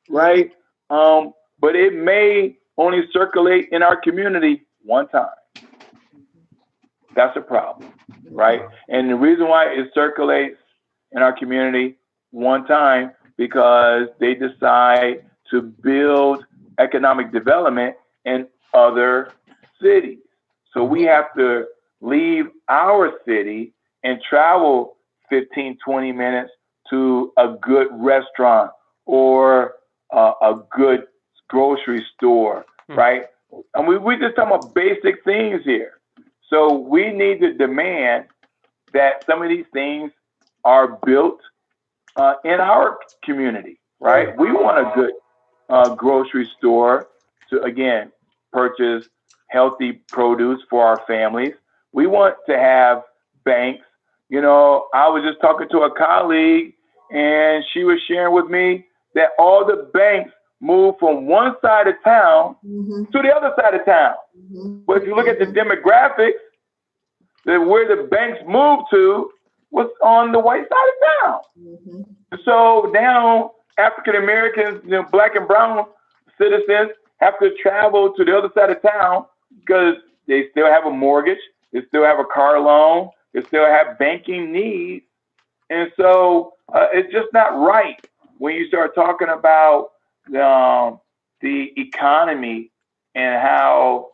right? But it may only circulate in our community one time. That's a problem, right? And the reason why it circulates in our community one time, because they decide to build economic development in other cities. So we have to leave our city and travel 15, 20 minutes to a good restaurant or a good grocery store, right? And we just talking about basic things here. So we need to demand that some of these things are built in our community, right? We want a good grocery store to, again, purchase healthy produce for our families. We want to have banks. You know, I was just talking to a colleague and she was sharing with me that all the banks moved from one side of town to the other side of town. But if you look at the demographics, where the banks moved to was on the white side of town. So now African Americans, you know, black and brown citizens have to travel to the other side of town because they still have a mortgage, they still have a car loan, they still have banking needs. And so it's just not right when you start talking about the economy and how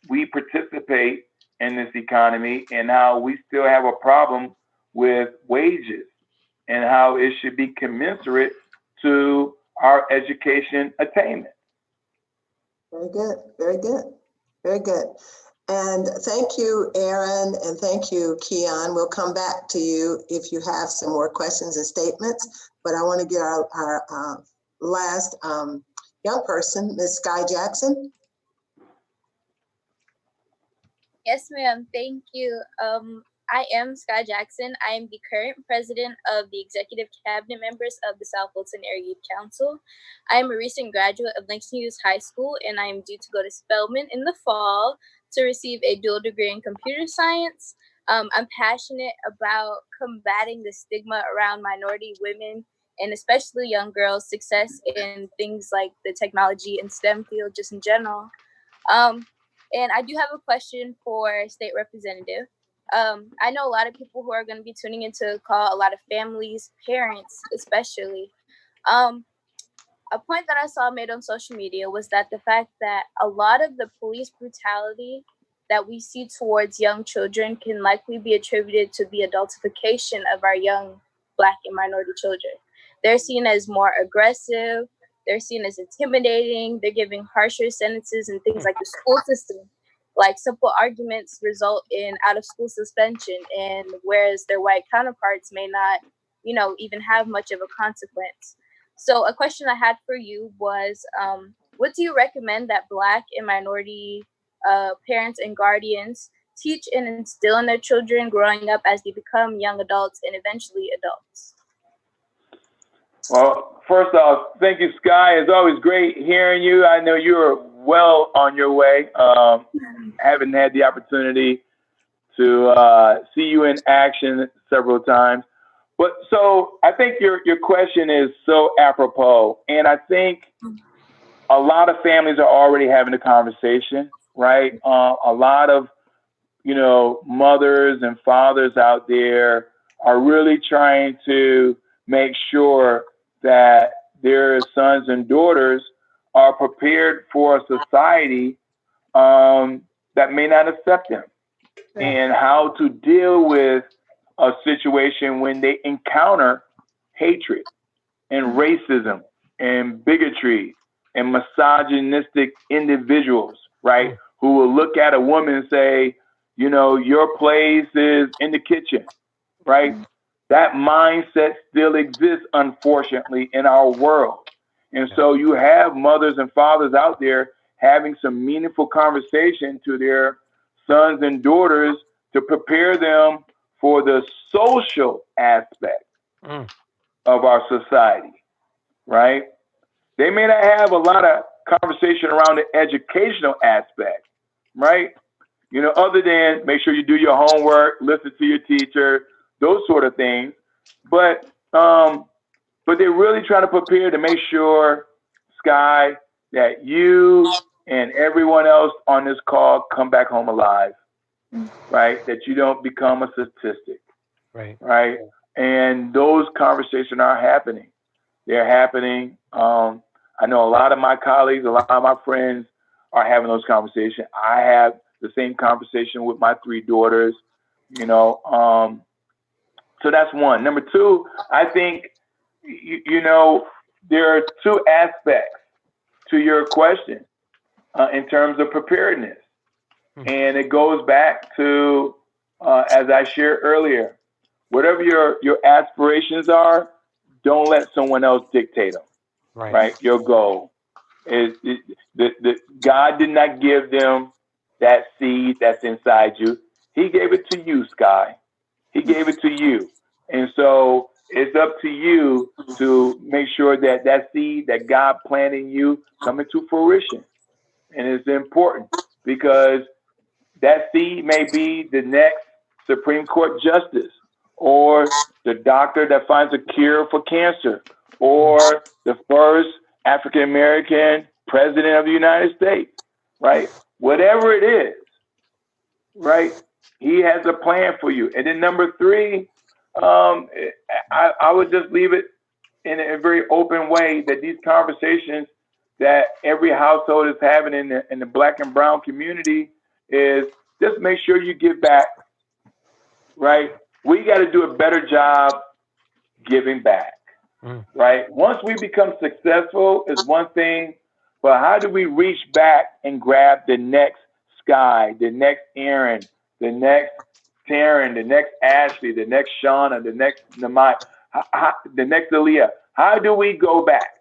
we participate in this economy and how we still have a problem with wages and how it should be commensurate to our education attainment. Very good, very good, very good. And thank you, Aaron, and thank you, Keon. We'll come back to you if you have some more questions and statements, but I want to get our last young person, Ms. Sky Jackson. Yes, ma'am. Thank you. I am Sky Jackson. I am the current president of the executive cabinet members of the South Fulton Area Youth Council. I am a recent graduate of Langston Hughes High School, and I am due to go to Spelman in the fall to receive a dual degree in computer science. I'm passionate about combating the stigma around minority women and especially young girls' success in things like the technology and STEM field just in general. And I do have a question for State Representative. I know a lot of people who are going to be tuning into call, a lot of families, parents especially. A point that I saw made on social media was that the fact that a lot of the police brutality that we see towards young children can likely be attributed to the adultification of our young Black and minority children. They're seen as more aggressive, they're seen as intimidating, they're giving harsher sentences and things like the school system. Like simple arguments result in out of school suspension, and whereas their white counterparts may not, you know, even have much of a consequence. So a question I had for you was, what do you recommend that Black and minority parents and guardians teach and instill in their children growing up as they become young adults and eventually adults? Well, first off, thank you, Sky. It's always great hearing you. I know you're well on your way. Haven't had the opportunity to see you in action several times. But so I think your question is so apropos. And I think a lot of families are already having a conversation, right? A lot of, you know, mothers and fathers out there are really trying to make sure that their sons and daughters are prepared for a society that may not accept them, and how to deal with a situation when they encounter hatred and racism and bigotry and misogynistic individuals, right? Who will look at a woman and say, you know, your place is in the kitchen, right? That mindset still exists, unfortunately, in our world. And so you have mothers and fathers out there having some meaningful conversation to their sons and daughters to prepare them for the social aspect of our society, right? They may not have a lot of conversation around the educational aspect, right? You know, other than make sure you do your homework, listen to your teacher, those sort of things. But they're really trying to prepare to make sure, Sky, that you and everyone else on this call come back home alive, right? That you don't become a statistic, right? And those conversations are happening. They're happening. I know a lot of my colleagues, a lot of my friends are having those conversations. I have the same conversation with my 3 daughters, you know. So that's one. Number 2, I think, you know, there are 2 aspects to your question in terms of preparedness. And it goes back to, as I shared earlier, whatever your aspirations are, don't let someone else dictate them, right? Your goal. God did not give them that seed that's inside you. He gave it to you, Sky. He gave it to you. And so it's up to you to make sure that that seed that God planted in you come into fruition. And it's important because that seed may be the next Supreme Court justice, or the doctor that finds a cure for cancer, or the first African American president of the United States, right? Whatever it is, right? He has a plan for you. And then number 3, I would just leave it in a very open way that these conversations that every household is having in the Black and brown community is just make sure you give back, right? We got to do a better job giving back, right? Once we become successful is one thing, but how do we reach back and grab the next Sky, the next Aaron, the next Taryn, the next Ashley, the next Shauna, the next Namai, the next Aaliyah? How do we go back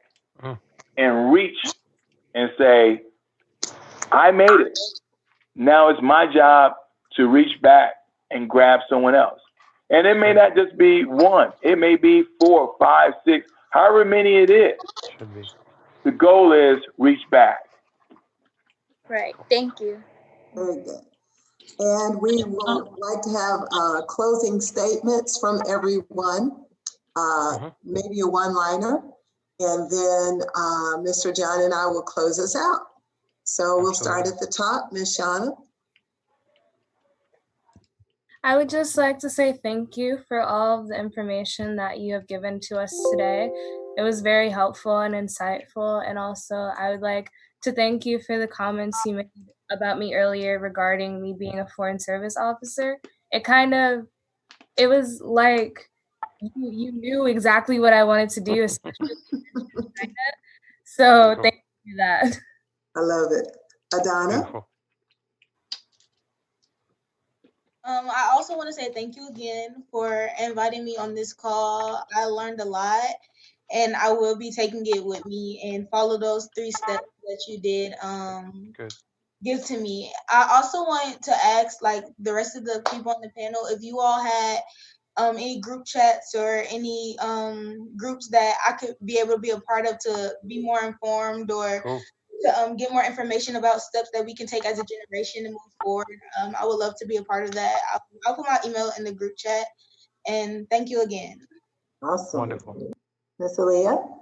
and reach and say, I made it. Now it's my job to reach back and grab someone else. And it may not just be 1. It may be 4, 5, 6, however many it is. The goal is reach back. Right. Thank you. Very good. And we would like to have closing statements from everyone, maybe a one-liner, and then Mr. John and I will close us out. So we'll start at the top, Ms. Shauna. I would just like to say thank you for all of the information that you have given to us today. It was very helpful and insightful. And also, I would like to thank you for the comments you made about me earlier regarding me being a foreign service officer. It was like you knew exactly what I wanted to do, especially China. So thank you for that. I love it. Adana? I also want to say thank you again for inviting me on this call. I learned a lot, and I will be taking it with me and follow those 3 steps that you did give to me. I also want to ask, like, the rest of the people on the panel, if you all had any group chats or any groups that I could be able to be a part of to be more informed or to get more information about steps that we can take as a generation to move forward. I would love to be a part of that. I'll put my email in the group chat. And thank you again. Awesome. Wonderful. Ms. Aaliyah?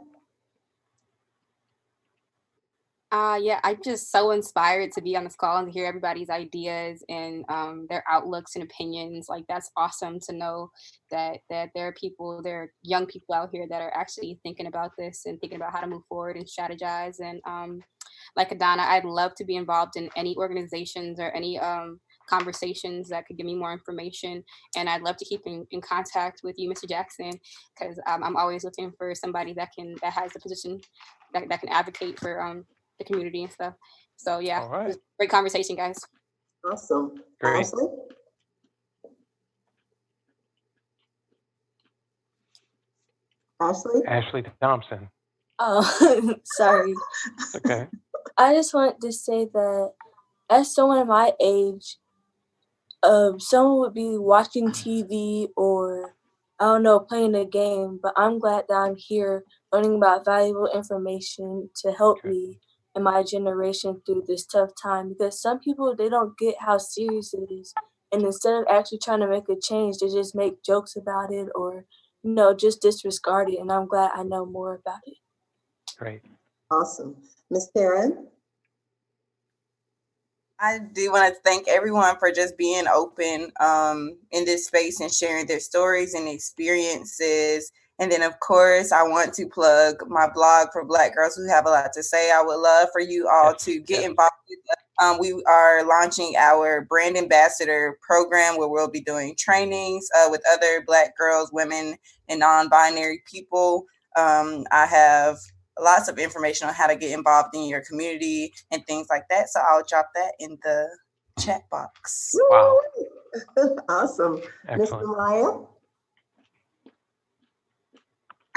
Yeah, I'm just so inspired to be on this call and to hear everybody's ideas and their outlooks and opinions. Like, that's awesome to know that there are young people out here that are actually thinking about this and thinking about how to move forward and strategize. And like Adana, I'd love to be involved in any organizations or any conversations that could give me more information. And I'd love to keep in contact with you, Mr. Jackson, because I'm always looking for somebody that has the position that can advocate for the community and stuff. So yeah, it was a great conversation, guys. Awesome. Great. Ashley? Ashley Thompson. Oh, sorry. Okay. I just want to say that as someone of my age, someone would be watching TV or, I don't know, playing a game, but I'm glad that I'm here learning about valuable information to help me in my generation through this tough time, because some people, they don't get how serious it is. And instead of actually trying to make a change, they just make jokes about it or, just disregard it. And I'm glad I know more about it. Great. Awesome. Ms. Karen? I do want to thank everyone for just being open in this space and sharing their stories and experiences. And then, of course, I want to plug my blog for Black girls who have a lot to say. I would love for you all to get involved with us. We are launching our brand ambassador program where we'll be doing trainings with other Black girls, women, and non-binary people. I have lots of information on how to get involved in your community and things like that. So I'll drop that in the chat box. Wow. Awesome. Excellent. Mr. Maya?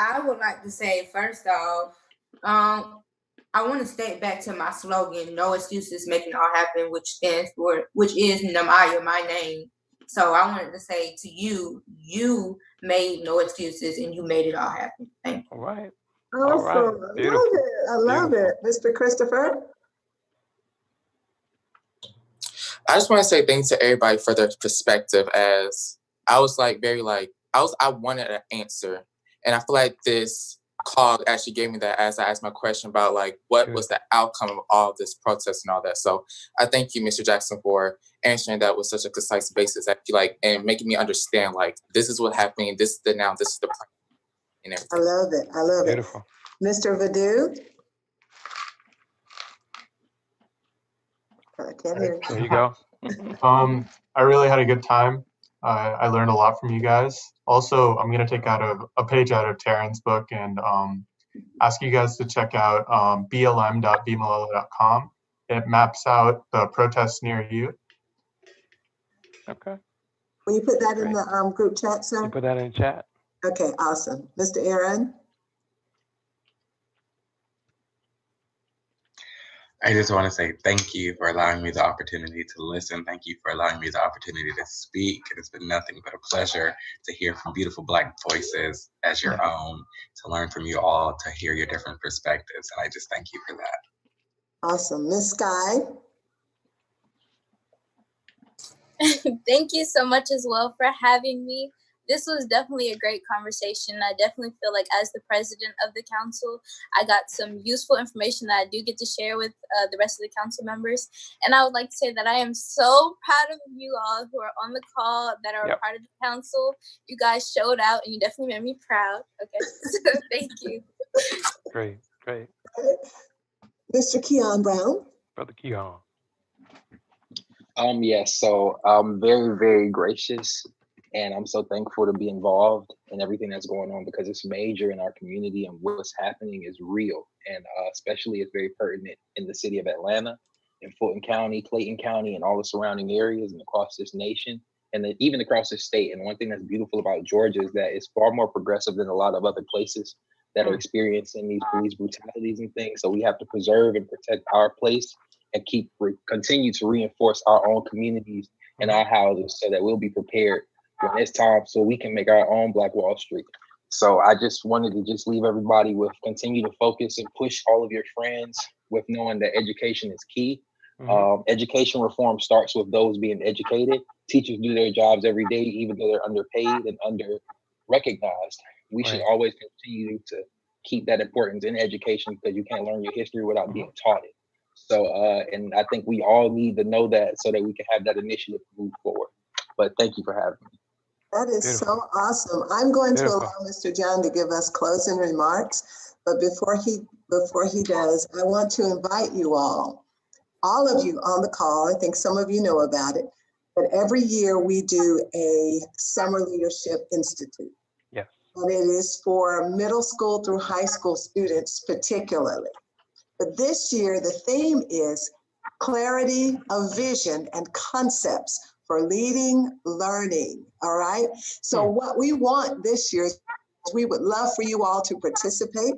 I would like to say, first off, I want to state back to my slogan, no excuses, make it all happen, which is Namaya, my name. So I wanted to say to you, you made no excuses and you made it all happen. Thank you. All right. Awesome. All right. Beautiful. I love it. Mr. Christopher? I just want to say thanks to everybody for their perspective, as I was I wanted an answer. And I feel like this call actually gave me that as I asked my question about what was the outcome of all this protest and all that. So I thank you, Mr. Jackson, for answering that with such a concise basis. I feel and making me understand this is what's happening, this is the now, this is the plan, and everything. I love it. I love Beautiful. it. Mr. Vadu? I can't hear you. There you go. I really had a good time. I learned a lot from you guys. Also, I'm going to take out a page out of Taryn's book and ask you guys to check out blm.bmalala.com. It maps out the protests near you. Okay. Will you put that in the group chat, sir? You put that in the chat. Okay, awesome. Mr. Aaron? I just want to say thank you for allowing me the opportunity to listen. Thank you for allowing me the opportunity to speak. It has been nothing but a pleasure to hear from beautiful Black voices as your own, to learn from you all, to hear your different perspectives. And I just thank you for that. Awesome. Miss Sky? Thank you so much as well for having me. This was definitely a great conversation. I definitely feel like as the president of the council, I got some useful information that I do get to share with the rest of the council members. And I would like to say that I am so proud of you all who are on the call, that are a part of the council. You guys showed out and you definitely made me proud. Okay, so thank you. Great, great. Mr. Keon Brown? Brother Keon. Yes, so I'm very, very gracious. And I'm so thankful to be involved in everything that's going on, because it's major in our community and what's happening is real. And especially it's very pertinent in the city of Atlanta, in Fulton County, Clayton County, and all the surrounding areas and across this nation, and then even across this state. And one thing that's beautiful about Georgia is that it's far more progressive than a lot of other places that are experiencing these brutalities and things. So we have to preserve and protect our place and continue to reinforce our own communities and our houses so that we'll be prepared when it's time, so we can make our own Black Wall Street. So I just wanted to leave everybody with continue to focus and push all of your friends with knowing that education is key. Education reform starts with those being educated. Teachers do their jobs every day, even though they're underpaid and under-recognized. We should always continue to keep that importance in education, because you can't learn your history without being taught it. So, and I think we all need to know that so that we can have that initiative to move forward. But thank you for having me. That is so awesome. I'm going to allow Mr. John to give us closing remarks, but before he does, I want to invite you all of you on the call. I think some of you know about it, but every year we do a Summer Leadership Institute. Yes. And it is for middle school through high school students particularly. But this year the theme is clarity of vision and concepts for leading learning, all right? So what we want this year is we would love for you all to participate,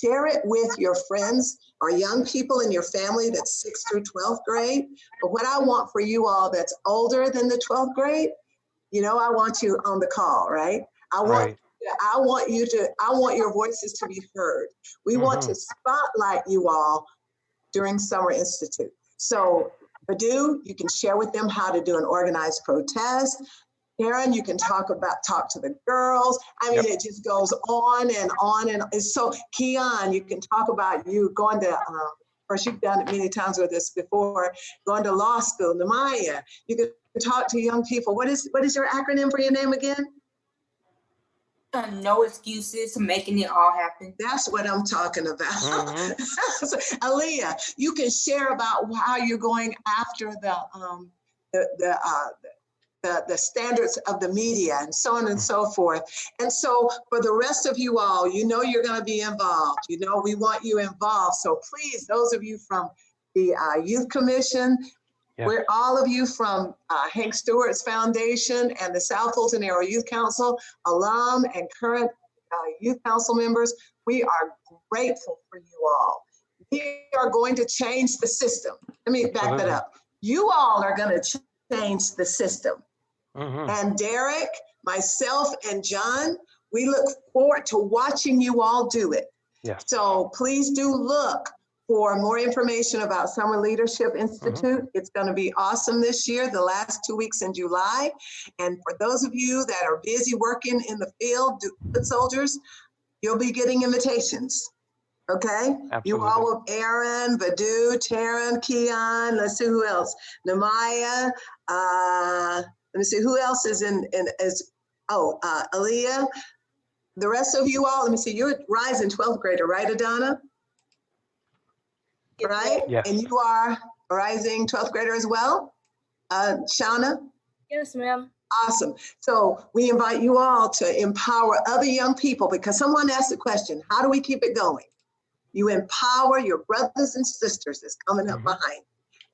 share it with your friends or young people in your family that's 6th through 12th grade. But what I want for you all that's older than the 12th grade, I want you on the call, right? I want your voices to be heard. We want to spotlight you all during Summer Institute. So Badu, you can share with them how to do an organized protest. Aaron, you can talk to the girls. I mean, it just goes on and on. And so Keon, you can talk about you going to, of course, you've done it many times with us before, going to law school. Namaya, you can talk to young people. What is your acronym for your name again? No excuses, making it all happen. That's what I'm talking about. So, Aaliyah, you can share about how you're going after the standards of the media and so on and so forth. And so for the rest of you all, you know you're going to be involved. You know we want you involved. So please, those of you from the Youth Commission, we're all of you from Hank Stewart's Foundation and the South Fulton Area Youth Council, alum and current youth council members, we are grateful for you all. We are going to change the system. Let me back that up. You all are going to change the system. And Derek, myself, and John, we look forward to watching you all do it. So please do look for more information about Summer Leadership Institute. It's going to be awesome this year, the last 2 weeks in July. And for those of you that are busy working in the field, foot soldiers, you'll be getting invitations. Okay? Absolutely. You all will, Aaron, Badu, Taryn, Keon, let's see who else. Namaya, let me see who else is Aaliyah. The rest of you all, let me see, you're rising 12th grader, right, Adana? Right? Yes. And you are a rising 12th grader as well? Shauna? Yes, ma'am. Awesome. So we invite you all to empower other young people, because someone asked the question, how do we keep it going? You empower your brothers and sisters that's coming up behind.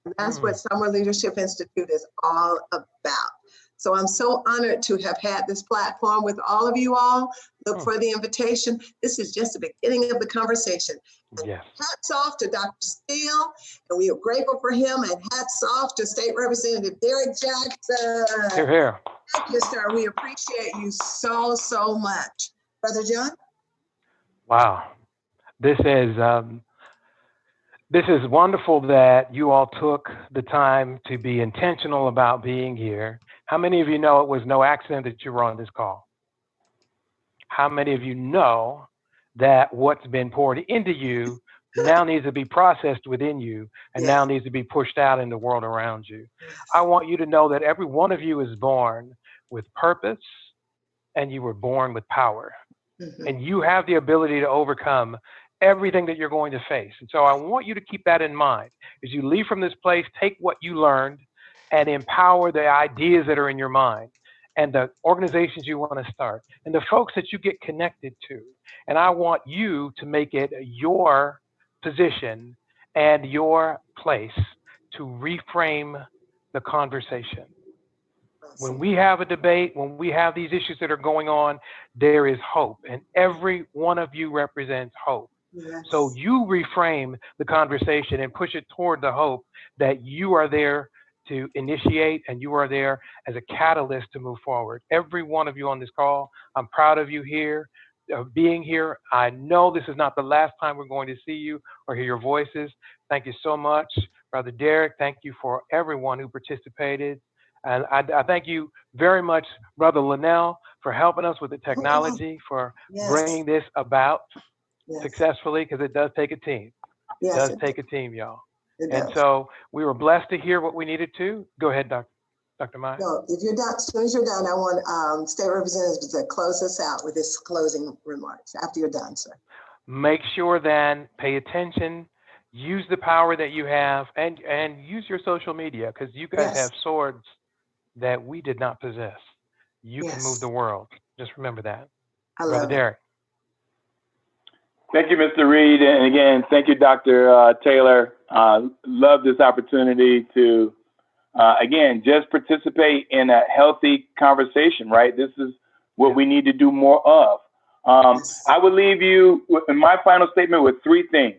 And that's what Summer Leadership Institute is all about. So I'm so honored to have had this platform with all of you all. Look for the invitation. This is just the beginning of the conversation. Hats off to Dr. Steele, and we are grateful for him, and hats off to State Representative Derek Jackson. Here, here. Thank you, sir. We appreciate you so, so much. Brother John? Wow. This is wonderful that you all took the time to be intentional about being here. How many of you know it was no accident that you were on this call? How many of you know that what's been poured into you now needs to be processed within you and now needs to be pushed out in the world around you? I want you to know that every one of you is born with purpose, and you were born with power. And you have the ability to overcome everything that you're going to face. And so I want you to keep that in mind. As you leave from this place, take what you learned and empower the ideas that are in your mind and the organizations you want to start and the folks that you get connected to. And I want you to make it your position and your place to reframe the conversation. When we have a debate, when we have these issues that are going on, there is hope, and every one of you represents hope. So you reframe the conversation and push it toward the hope that you are there to initiate, and you are there as a catalyst to move forward. Every one of you on this call, I'm proud of you here, being here. I know this is not the last time we're going to see you or hear your voices. Thank you so much, Brother Derek. Thank you for everyone who participated. And I thank you very much, Brother Linnell, for helping us with the technology, for bringing this about successfully, because it does take a team. It does take a team, y'all. And so we were blessed to hear what we needed to. Go ahead, Dr. Maya. No, if you're done, as soon as you're done, I want State Representatives to close us out with his closing remarks after you're done, sir. Make sure then, pay attention, use the power that you have, and use your social media, because you guys have swords that we did not possess. You can move the world. Just remember that. Brother Derek. Thank you, Mr. Reed. And again, thank you, Dr. Taylor. Love this opportunity to, again, just participate in a healthy conversation, right? This is what we need to do more of. I would leave you in my final statement with three things.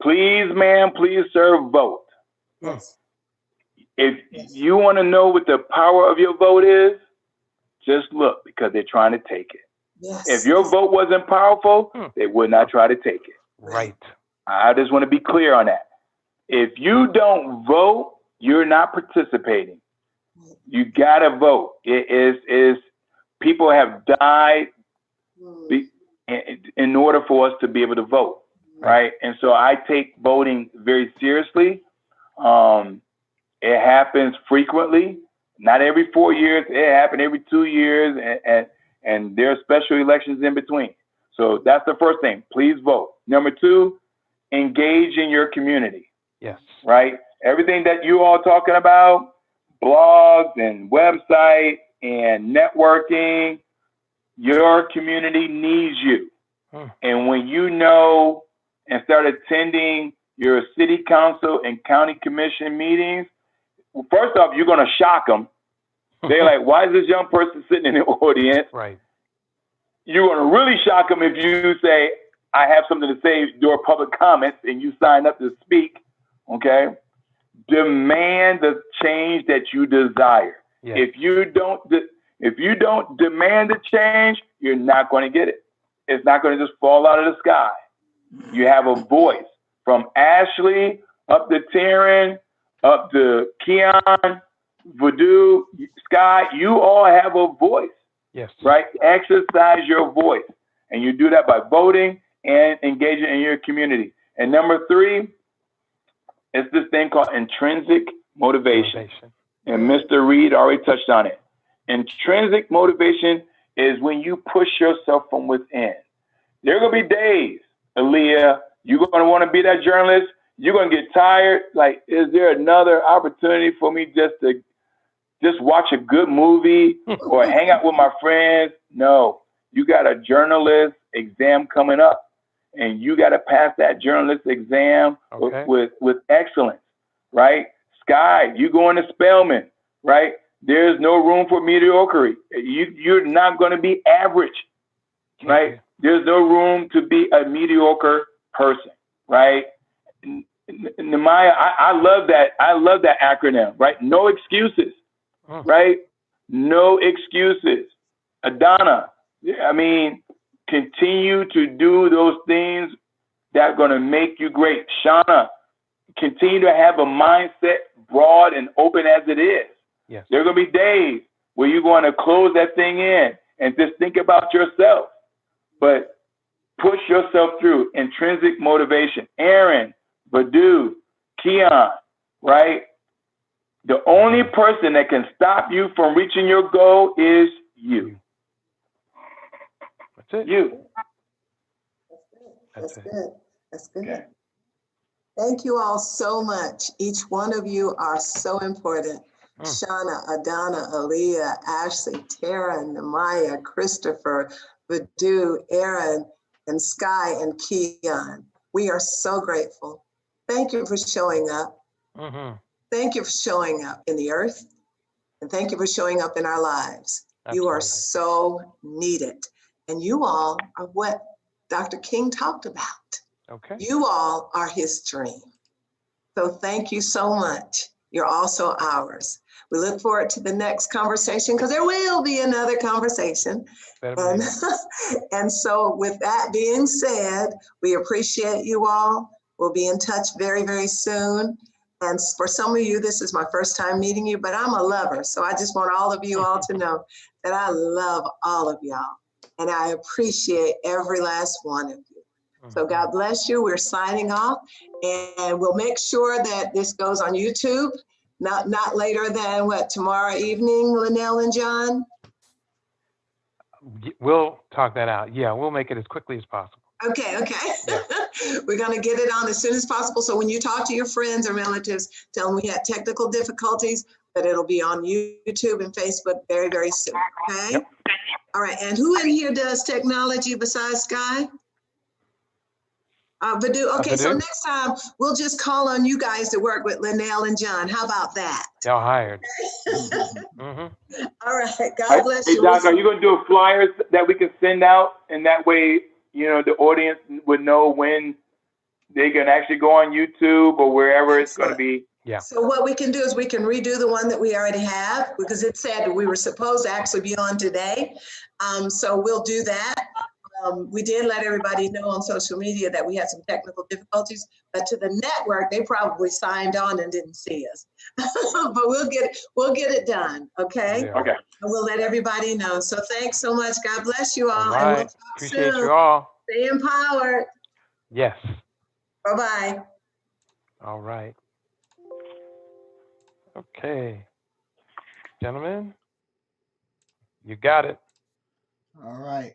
Please, ma'am, please, sir, vote. If you want to know what the power of your vote is, just look, because they're trying to take it. If your vote wasn't powerful, they would not try to take it. Right. I just want to be clear on that. If you don't vote, you're not participating. You gotta vote. It is people have died in order for us to be able to vote, right? And so I take voting very seriously. It happens frequently, not every 4 years. It happens every 2 years, and there are special elections in between. So that's the first thing. Please vote. Number two, engage in your community. Yes. Right? Everything that you all talking about, blogs and website and networking, your community needs you. And when you know and start attending your city council and county commission meetings, well, first off, you're going to shock them. They're like, why is this young person sitting in the audience? Right. You're going to really shock them if you say, I have something to say during public comments, and you sign up to speak. Okay? Demand the change that you desire. Yes. If you don't demand the change, you're not going to get it. It's not going to just fall out of the sky. You have a voice from Ashley up to Taryn, up to Keon, Voodoo, Sky. You all have a voice. Yes. Right? Exercise your voice. And you do that by voting and engaging in your community. And number three, it's this thing called intrinsic motivation. And Mr. Reed already touched on it. Intrinsic motivation is when you push yourself from within. There are going to be days, Aaliyah, you're going to want to be that journalist. You're going to get tired. Like, is there another opportunity for me just watch a good movie or hang out with my friends? No, you got a journalist exam coming up. And you got to pass that journalist exam with excellence, right? Sky, you going to Spelman, right? There's no room for mediocrity. You're not going to be average, right? There's no room to be a mediocre person, right? Nehemiah, I love that. I love that acronym, right? No excuses, right? No excuses. Adana, I mean, continue to do those things that are going to make you great. Shauna, continue to have a mindset broad and open as it is. Yes. There are going to be days where you're going to close that thing in and just think about yourself. But push yourself through. Intrinsic motivation. Aaron, Badu, Keon, right? The only person that can stop you from reaching your goal is you. That's it. You. That's good. That's good. Okay. Thank you all so much. Each one of you are so important. Shauna, Adana, Aaliyah, Ashley, Tara, Nehemiah, Christopher, Badu, Aaron, and Sky, and Keon. We are so grateful. Thank you for showing up. Thank you for showing up in the earth. And thank you for showing up in our lives. Absolutely. You are so needed. And you all are what Dr. King talked about. Okay. You all are his dream. So thank you so much. You're also ours. We look forward to the next conversation because there will be another conversation. And so with that being said, we appreciate you all. We'll be in touch very, very soon. And for some of you, this is my first time meeting you, but I'm a lover. So I just want all of you all to know that I love all of y'all. And I appreciate every last one of you. So God bless you. We're signing off. And we'll make sure that this goes on YouTube. Not later than what, tomorrow evening, Linnell and John? We'll talk that out. Yeah, we'll make it as quickly as possible. Okay. Yeah. We're going to get it on as soon as possible. So when you talk to your friends or relatives, tell them we had technical difficulties, but it'll be on YouTube and Facebook very, very soon. Okay? Yep. All right. And who in here does technology besides Sky? Badu. Okay, so next time we'll just call on you guys to work with Linnell and John. How about that? Y'all hired. All right. God bless you. Hey, Doc, are you going to do a flyer that we can send out, and that way, you know, the audience would know when they can actually go on YouTube or wherever it's going to be? Yeah. So what we can do is we can redo the one that we already have because it said we were supposed to actually be on today. So we'll do that. We did let everybody know on social media that we had some technical difficulties, but to the network, they probably signed on and didn't see us. But we'll get it done, okay? Okay. And we'll let everybody know. So thanks so much. God bless you all. All And we'll right. talk Appreciate soon. you all. Stay empowered. Yes. Bye-bye. All right. Okay. Gentlemen, you got it. All right.